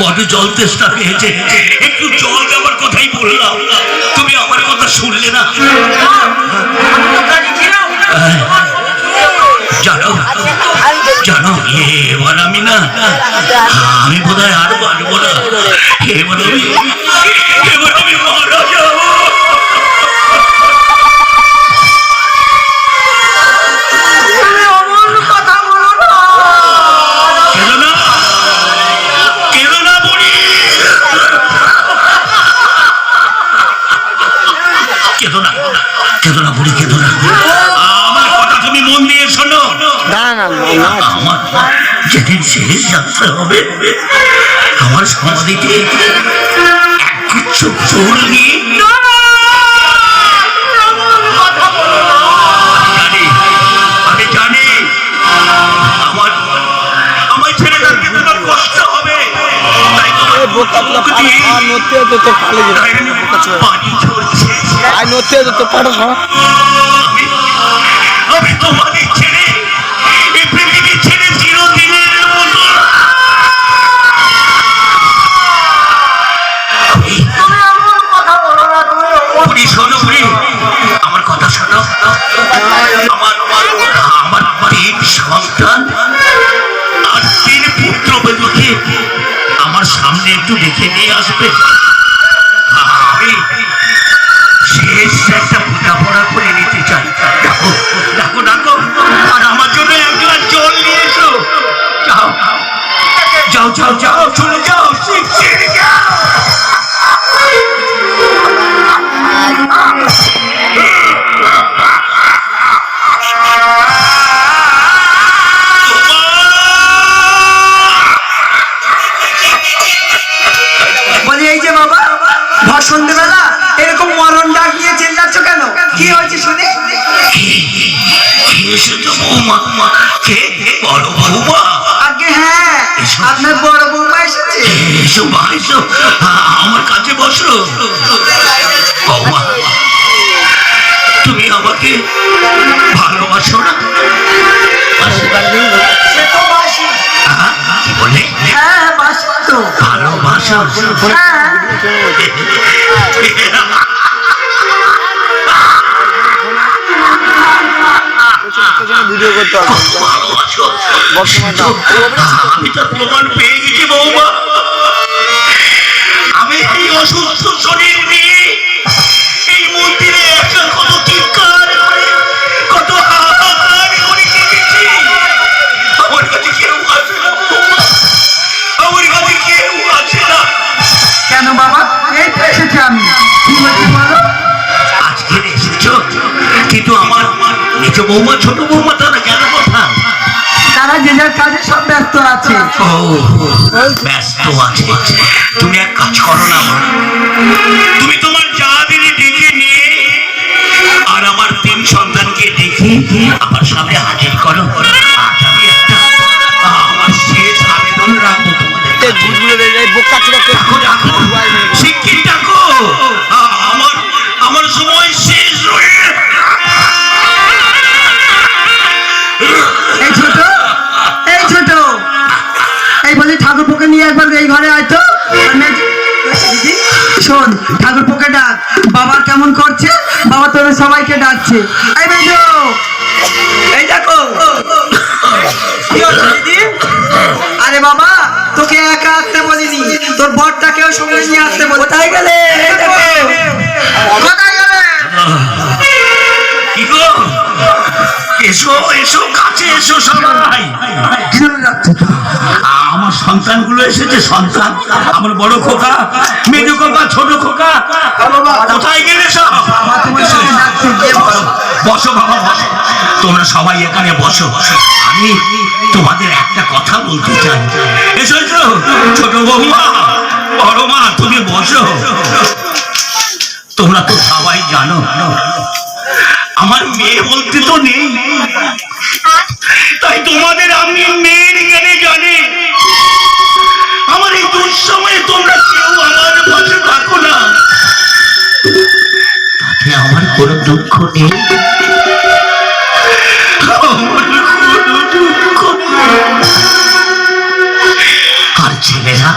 বড় জল তেষ্টা পেয়েছে, একটু জল দেওয়ার কথাই বললাম, তুমি আমার কথা শুনলে না। জানো জানো এবার আমি না, আমি বোধহয় আর বাঁচবো না, এবার আমি মারা যাবো। আমার কথা তুমি মন দিয়ে শোনো। আমার যেদিন শেষ যাত্রা হবে, আমার সমাধিতে একগুচ্ছ ফুল নিয়ে আমি জানি আমার ছেলে থাকতে তোমার কষ্ট হবে, পানি ঝরছে, আমি তোমাদের ছেড়ে এই পৃথিবী ছেড়ে চিরদিনের মতো শোনো, আমার কথা শোনো। আমার 3 সন্তান আর 3 পুত্রবধূকে আমার সামনে একটু দেখে নিয়ে আসবে। আমি শেষ একটা পূজা পড়া করে নিতে চাই। ডাকো ডাকো ডাকো, আর আমার জন্য এক গ্লাস জল নিয়ে এসো। যাও যাও যাও যাও, চলে যাও, শিগগির যাও। বলি এই যে বাবা, সন্ধ্যেবেলা এরকম মরণ ডাক নিয়ে চেল্লাচ্ছ কেন? কি হয়েছে শুনে? আগে হ্যাঁ, আপনার বড় বৌমা এসেছে। আমার কাছে বসো। তুমি আমাকে ভালোবাসো না? সে তো বাসি। কি বলে? হ্যাঁ বাসি তো। ভালোবাসো? হ্যাঁ। ভালোবাসো? আমি তো প্রমাণ পেয়ে গেছি বৌমা। আমি এই অসুস্থ শরীর নিয়ে এই মন্দিরে একটা কত চিৎকার করে, কত হাহাকার করে কেঁদেছি। আমার কাছে কেউ আসে না বৌমা, আমার কাছে কেউ আসে না। কেন বাবা? এই তো এসেছি আমি। কি হয়েছে বলো? আজকে এসেছো, কিন্তু আমার নিজ বৌমা ছোট বৌমা তারা কেন কোথায়? তারা যে যার কাজে সব ব্যস্ত আছে। ও ব্যস্ত আছে। তুমি এক কাজ করো না মা, তুমি তোমার জাদের ডেকে নিয়ে আর আমার 3 সন্তানকে ডেকে আমার সামনে হাজির করো। আজ আমি একটা আমার শেষ আবেদন রাখবো তোমাদের কাছে। ডাকো, ডাকো, শিগগির ডাকো। আমার সময় শেষ হয়ে। এই ছোট, এই ছোট, এই বলি ঠাকুরপোকে নিয়ে একবার এই ঘরে আয় তো। দিদি শোন, ঠাকুরপোকে ডাক। বাবা কেমন করছে? বাবা তোদের সবাইকে ডাকছে। এই বেজো, এই দেখো। কি হচ্ছে দিদি? আরে বাবা, তোকে একা আসতে বলিনি, তোর বরটাকেও সঙ্গে নিয়ে আসতে বলি। কোথায় গেলে? এই দেখো। কোথায় গেলে? কি গো? এসো এসো, কাছে এসো সবাই। আমার সন্তানগুলো এসেছে। সন্তান আমার বড় খোকা, মেজ খোকা, ছোট খোকা, কোথায় গেলে সব? বসো বাবা, বসো। তোমরা সবাই এখানে বসো। আমি তোমাদের একটা কথা বলতে চাই। এসো এসো, ছোট বৌমা, বড় মা, তুমি বসো। তোমরা তো সবাই জানো আমার মেয়ে বলতে তো নেই, তাই তোমাদের আমি মেয়ের জ্ঞানে জানি। আমার এই দুঃসময়ে তোমরা কেউ আমার পাশে থাকো না, তাতে আমার কোনো দুঃখ নেই। আমার কোনো দুঃখ নেই। আর ছেলেরা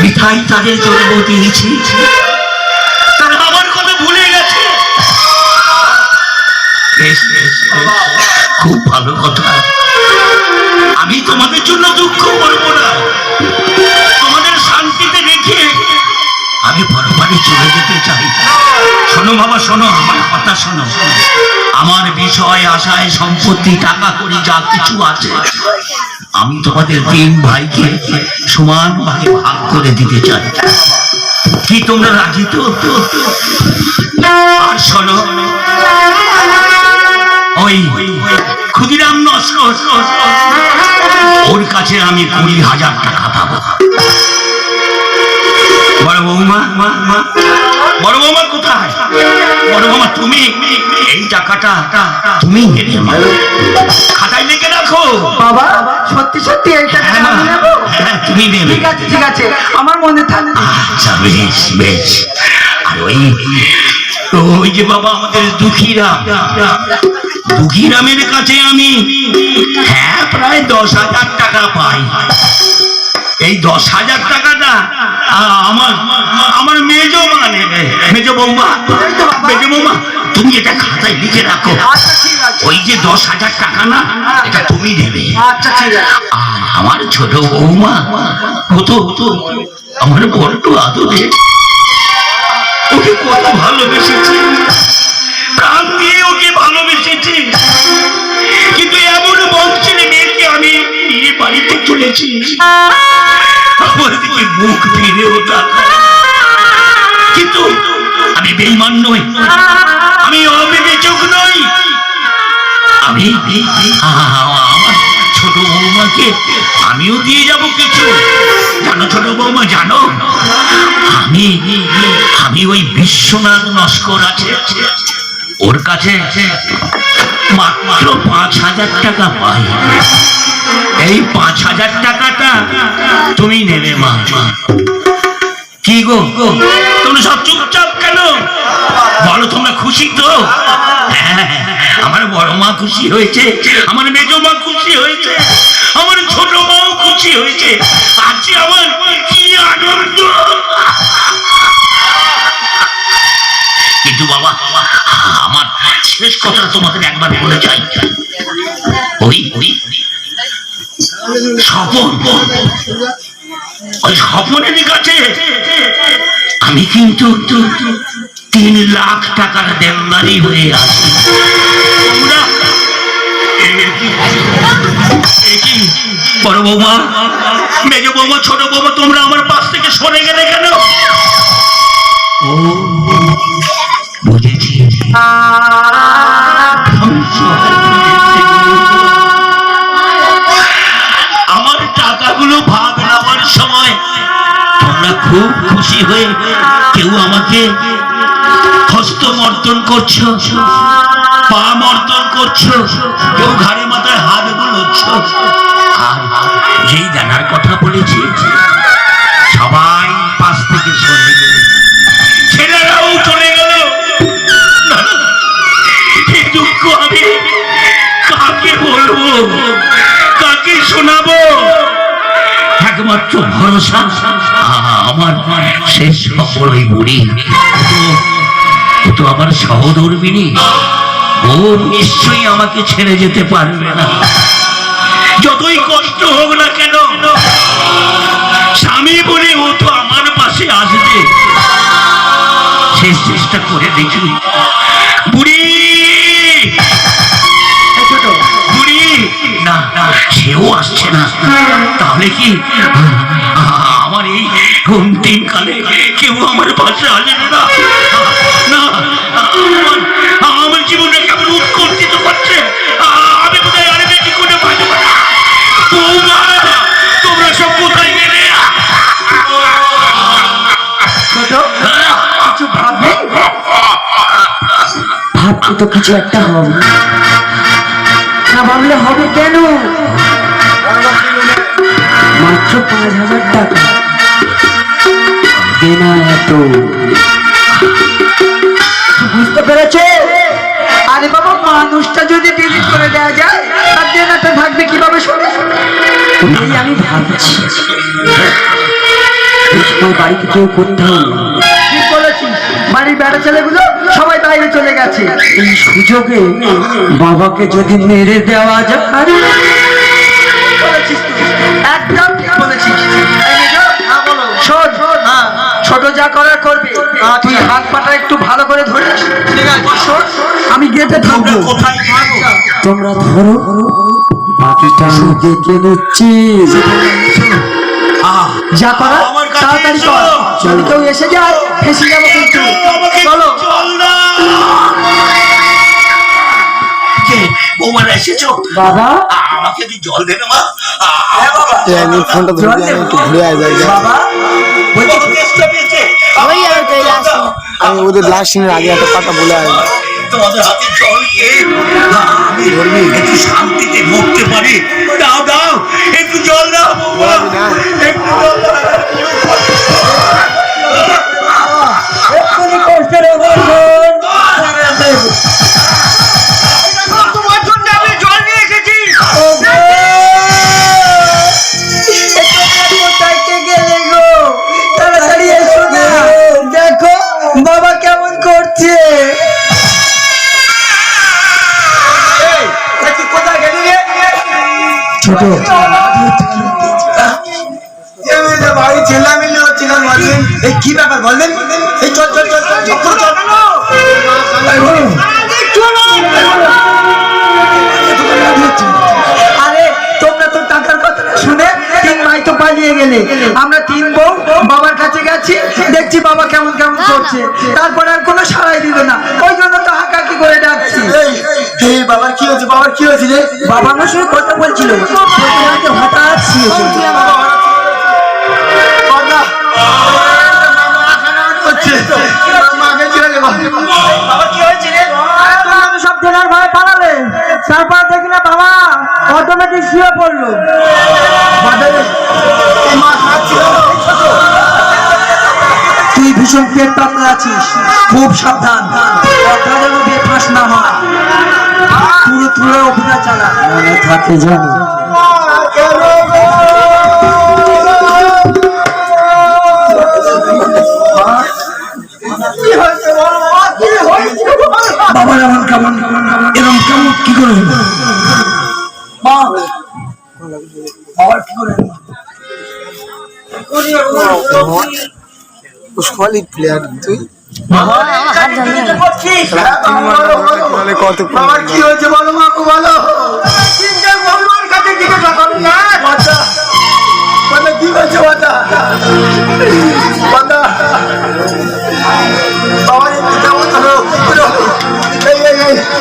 মিঠাই তাদের জন্ম দিয়েছি, তারা আমার কথা ভুলে গেছে। বেশ বেশ, খুব ভালো কথা। আমি তোমাদের জন্য দুঃখ করবো না, তোমাদের শান্তিতে রেখে আমি পরবারে চলে যেতে চাই। শোনো বাবা, শোনো, আমার কথা শোনো। আমার বিষয়, আশায়, সম্পত্তি, টাকা করি যা কিছু আছে, আমি তোমাদের 3 ভাইকে সমান ভাগে ভাগ করে দিতে চাই। কি তোমরা রাজি তো? আর শোনো, ওই ক্ষুদিরাম নস্কর, ওর কাছে আমি 20,000 টাকা পাবো। বড় বৌমা, বড় বৌমা কোথায়? বড় বৌমা, তুমি এই টাকাটা তুমি খাতায় লিখে রাখো। বাবা সত্যি সত্যি এই টাকাটা আমি নেব? হ্যাঁ, তুমি নেবে। ঠিক আছে ঠিক আছে, আমার মনে থাকবে। আচ্ছা বেশ বেশ। আর ওই যে বাবা আমাদের দুঃখীরামের কাছে আমি প্রায় 10,000 টাকা পাই। এই 10,000 টাকাটা আমার মেজ মা নেবে। মেজ বৌমা, তুমি এটা খাতায় লিখে রাখো। আচ্ছা ঠিক আছে। ওই যে 10,000 টাকা না, এটা তুমি নেবে। আচ্ছা ঠিক আছে। আর আমার ছোট বৌমা হতো আমার বড্ড আদরে, ওকে কত ভালোবেসেছি, প্রাণ দিয়ে ওকে ভালোবেসেছি। কিন্তু এমন বংশের মেয়েকে আমি নিয়ে বাড়িতে চলেছি, আমার দিকে মুখ ফিরেও তাকায়। কিন্তু আমি বেঈমান নই, আমি অবিবেচক নই। আমি আমার ছোট বৌমাকে আমিও দিয়ে যাব কিছু। জানো ছোট বৌমা, জানো আমি ওই বিশ্বনাথ নস্কর আছে, ওর কাছে মাত্র 5,000 টাকা পাই। এই 5,000 টাকাটা তুমি নেবে মা। কি গো, তুমি সব চুপচাপ কেন? বলো তোমরা খুশি তো? হ্যাঁ, আমার বড় মা খুশি হয়েছে, আমার মেজ মা খুশি হয়েছে, আমার ছোট মাও খুশি হয়েছে। আজকে আমার কি আনন্দ! কিন্তু বাবা, আমার শেষ কথা তোমাদের একবার বলে যাই। ওই স্বপন, ওই স্বপনের কাছে আমি কিন্তু 3 লাখ টাকার দেনদারি হয়ে আছি। তোমরা বড় বৌমা, মেজ বৌমা, ছোট বৌমা, তোমরা আমার পাশ থেকে সরে গেলে কেন? ও বুঝেছি, আমার টাকাগুলো ভাগ নেওয়ার সময় তোমরা খুব খুশি হয়ে কেউ আমাকে হস্তমর্দন করছো, পা মর্দন করছো, কেউ ঘাড়ে মাথায় হাত বুলোচ্ছ। আর যেই জানার কথা বলেছি সবাই পাশ থেকে সরে গেল, ছেলেরাও চলে গেল। এই দুঃখ আমি কাকে বলবো, কাকে শোনাবো? একমাত্র ভরসা আমার শেষ খবর ওই বুড়ি। ও তো আমার সহধর্মিনী, ও নিশ্চয়ই আমাকে ছেড়ে যেতে পারবে না। যতই কষ্ট হোক না কেন, স্বামী বলে ও তো আমার পাশে আসবে। শেষ চেষ্টা করে দেখি। বুড়ি, বুড়ি, না সেও আসছে না। তাহলে কি আমার এই অন্তিম কালে কেউ আমার পাশে আসবে না? না, আমার জীবনটা কেমন উৎকণ্ঠিত করছে। আমি কোথায় আরে বেশি করে বাঁচব না। তোমরা সব কোথায় গেলে? কিছু ভাববে, ভাবতে তো কিছু একটা হবে না, ভাবলে হবে কেন? মাত্র 5,000 টাকা দেনা, এত বুঝতে পেরেছে? আরে বাবা, মানুষটা যদি ডিলিট করে দেওয়া যায় তার দেনাটা থাকবে কিভাবে? শুনে এই আমি ভাবছি, ওই বাড়িতে কেউ কোথাও ঠিক বলেছিস, বাড়ির বেড়া ছেলেগুলো সবাই বাইরে চলে গেছে। এই সুযোগে বাবাকে যদি মেরে দেওয়া যায়। আরে বলেছিস তুই, একদম ঠিক বলেছিস। শোন, ছোট যা করার করবে, তুই হাত পাটা একটু ভালো করে ধরিস। ঠিক আছে, শোন, আমি গেটে থাকবো, তোমরা ধরো, বাকিটা আমি দেখে নিচ্ছি। যা করার তাড়াতাড়ি কর, যদি কেউ এসে যায় ফেসে যাবো কিন্তু। চলো। বৌমারা এসেছো? বাবা, আমাকে একটু জল দেবে মা? ফোনটা ধরে দিয়ে আমি একটু ঘুরে আসবো। বাবা আমি ওদের লাস্ট সিনের আগে একটা কথা বলে আসবো। তোমাদের হাতে জল খেয়ে আমি একটু শান্তিতে মরতে পারি। দাও দাও, একটু জল দাও বৌমা, একটু জল দাও। তোমার জন্য আমি জল নিয়ে এসেছি। কোথায় গেলে গো? তাড়াতাড়ি এসো না, দেখো বাবা কেমন করছে। কোথায় গেলি রে? ছোট বাড়ি ছেলেমিলে হচ্ছে না, বলবেন এই কি ব্যাপার বলবেন? এই চল চল চল চল চল চল। আরে তোমরা তো টাকার কথা শুনে 3 ভাই তো পালিয়ে গেলে, আমরা 3 বউ বাবার কাছে গেছি, দেখছি বাবা কেমন কেমন করছে, তারপরে আর কোনো সাড়াই দিল না, ওই জন্য তো হাঁকাকি করে ডাকছি। এই বাবার কি হয়েছে? বাবার কি হয়েছে রে? বাবা আমার সঙ্গে কথা বলছিল, হঠাৎ শুয়ে পড়ল। বাবা কি হয়েছে রে? সব দেনার ভয়ে পালালে, তারপর দেখলে বাবা অটোমেটিক শুয়ে পড়লো। তুই ভীষণ পেট পাতলা আছিস, খুব সাবধান, কথা যেন বেফাঁস না হয়। পুরো পুরো অভিনয় চালা, মনে থাকে জানি। বাবার এমন কেমন এরকম কেমন কি করে হলো? মা, বাবার কি করে হলো? প্লেয়ার তুই বাবার কি হয়েছে বলো মাকে বলো। চিন্তা করবার কাছে জিজ্ঞাসা করো না। বাচ্চা বাচ্চা কি হয়েছে বাচ্চা? বাচ্চা বাবার কেমন হলো?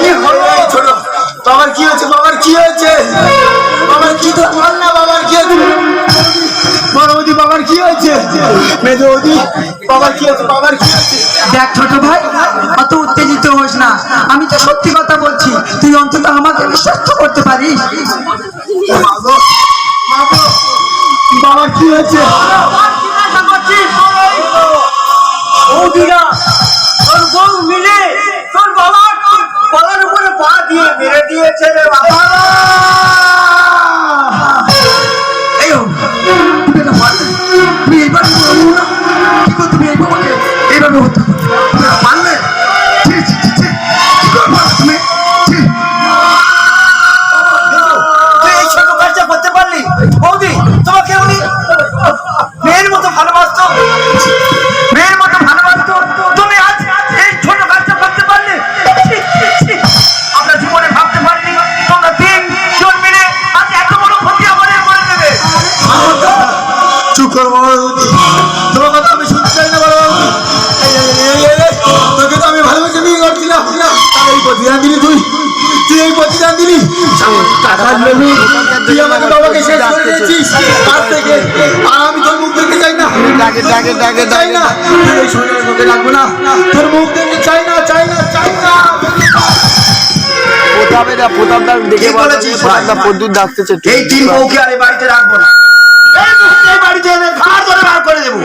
কি হলো ছোট? বাবার কি হয়েছে? বাবার কি হয়েছে? বাবার কি তো বল না, বাবার কি হয়েছে? বড়দি বাবার কি হয়েছে? মেজদি বাবার কি হয়েছে? বাবার কি হয়েছে? দেখ ছোট ভাই, অত উত্তেজিত হোস না, আমি তো সত্যি কথা বলছি, তুই অন্তত আমাকে বিশ্বাস তো করতে পারিস। বাবার কি হয়েছে? তোর বউ মিলে তোর বাবার গলার উপরে পা দিয়ে মেরে দিয়েছে রে বাবা। তুমি এইবার কি করতে, তুমি এইভাবে হতো পারলে? তুমি এই ছোট কাজটা করতে পারলি? বৌদি তোমাকে উনি মেয়ের মতো ভালোবাসতো, মেয়ের মতো ভালোবাসতো, তুমি আজ এই ছোট কাজটা করতে পারলে? আমরা জীবনে ভাবতে পারিনি তোমরা তিনজন মিলে আজ এত বড় ক্ষতি আমাদের করে দেবে। চুপ কর বাবা, তোমার কথা আমি শুনতে চাই না বড় বাবু। তোকে তো আমি ভালোবেসে বিয়ে করছিলাম, তার এই প্রতিদান দিলি তুই, তুই এই প্রতিদান দিলি। টাকার লোভে তুই আমাকে বাবাকে শেষ করে দিয়েছিস তার থেকে। আর আমি তোর মুখ দেখতে চাই না, চাই না, এই শরীরের মুখে রাখবো না, তোর মুখ দেখতে চাই না, চাই না, চাই না। এই তিন বউকে আর এই বাড়িতে রাখবো না, এই মুহূর্তে এই বাড়িতে এনে ঘাড় ধরে বার করে দেবো।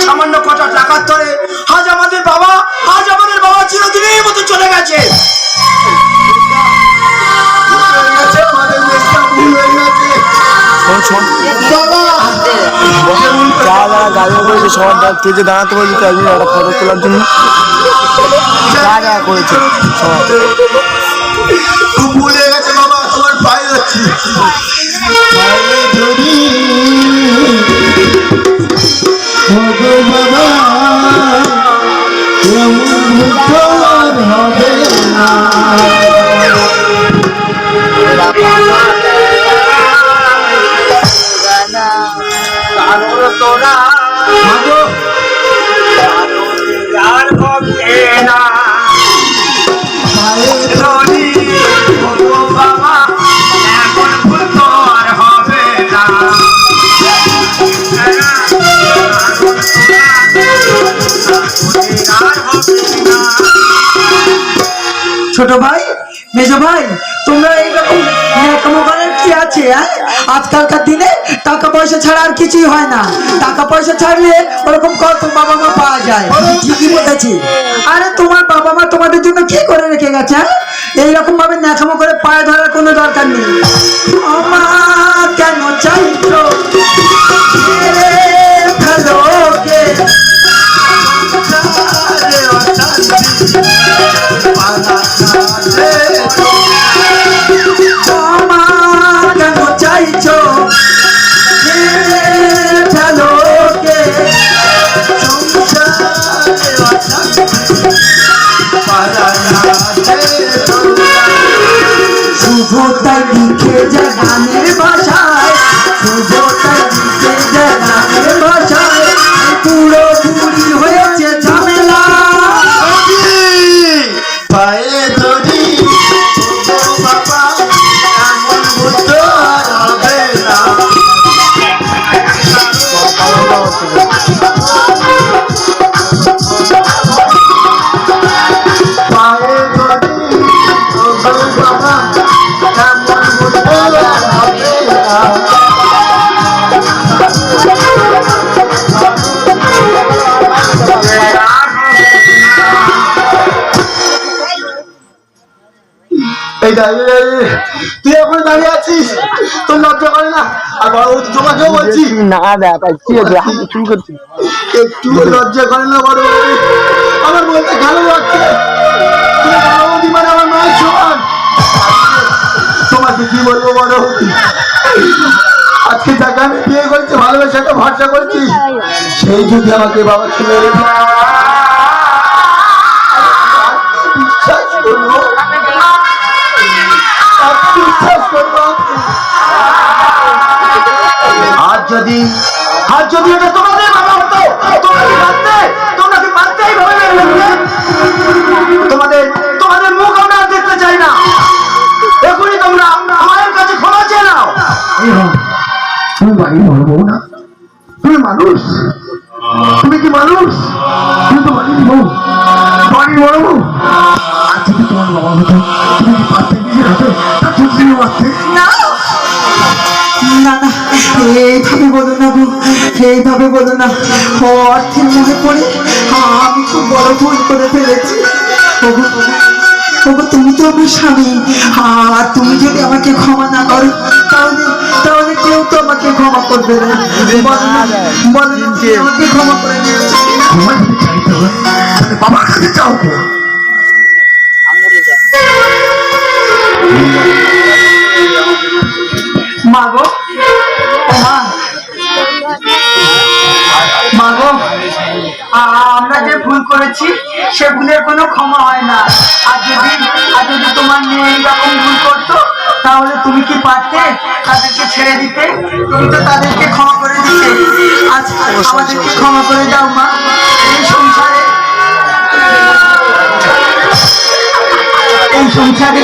সামান্য কটা টাকার তরে আজ আমাদের বাবা চিরদিনের মতো চলে গেছে। সবার ডাক থেকে দাঁড়াতে বলছি তাই একটা ফটো তোলার জন্য করেছে খুব ভুলে গেছে বাবা, তোমার পায়ে যাচ্ছি বাবা, হবে না তোরা যার ভক্তে না বাবা এখন ভুল তো আর হবে না। ছোট ভাই, মেজ ভাই, তোমরা এইরকম ন্যাকামো করার কি আছে? আজকালকার দিনে টাকা পয়সা ছাড়া আর কিছুই হয় না। টাকা পয়সা ছাড়লে ওরকম কত বাবা মা পাওয়া যায়। ঠিকই বলেছি। আরে তোমার বাবা মা তোমাদের জন্য কি করে রেখে গেছে? এইরকম ভাবে ন্যাকামো করে পায়ে ধরার কোনো দরকার নেই। আমা কেন চাইছো ভালোকে কেন চাইছো ভালোকে শুভতাই লিখে যায় গানের ভাষায়, শুভতাই লিখে যায় গানের ভাষায়, পুরো পুরি হয়েছে ঝামেলা। পায়ে ধরি বাবা, এমন বুদ্ধ আর হবে না। পায়ে ধরি বাবা, এমন বুদ্ধ আর হবে না। তুই এখন দাঁড়িয়ে আছিস, তোর লজ্জা করে না? আর বড় বৌদি তোমাকেও বলছি, একটু লজ্জা করে না বড় বৌদি? আমার বলতে ভালো লাগছে, তুমি বড় বৌদি মানে আমার মায়ের সমান। তোমাকে কি বলবো বড় বৌদি, আজকে যাকে আমি বিয়ে করেছি, ভালোবাসাটা ভরসা করছি, সেই যদি আমাকে বাবা ছেড়ে রেখে বিশ্বাস করবো, বিশ্বাস করবো। আর যদি এটা তোমাদের বাবা হতো, তোমরা কি পারতে? তোমরা কি পারতে এইভাবে মেনে নিতে? তোমাদের মুখ আমরা আর দেখতে চাই না। এখনই তোমরা আমাদের কাছে ক্ষমা চেয়ে নাও। তুমি বাড়ি বলবো না, তুমি মানুষ, তুমি কি মানুষ? তুমি তো বাড়ি বউ, বাড়ি বলবো। আর যদি তোমার বাবা হতো, তুমি কি পারতে নিজের হাতে তার চুক্তি মারতে? না না না, এইভাবে বলো না গো, এইভাবে বলো না। অর্থের মনে পড়ে আমি খুব বড় ভুল করে ফেলেছি। ওগো, ওগো, তুমি তো আমার স্বামী, আর তুমি যদি আমাকে ক্ষমা না করো, তাহলে কেউ তো আমাকে ক্ষমা করবে না। বলো না, বলো না, তুমি আমাকে ক্ষমা করে দিও। তোমার যদি চাইতে হয় তাহলে বাবার কাছে চাও। মা গো, ও মা গো, আমরা যে ভুল করেছি সে ভুলের কোনো ক্ষমা হয় না। আর যদি তোমার মেয়ে এইরকম ভুল করতো, তাহলে তুমি কি পারতে তাদেরকে ছেড়ে দিতে? তুমি তো তাদেরকে ক্ষমা করে দিতে। আজ আমাদেরকে ক্ষমা করে দাও মা। এই সংসারে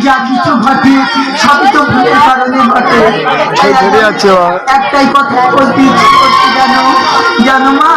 যা কিছু ঘটে সবই তো ভুলের কারণে ঘটে। একটাই কথা বলতে ইচ্ছে করছে, জানো মা,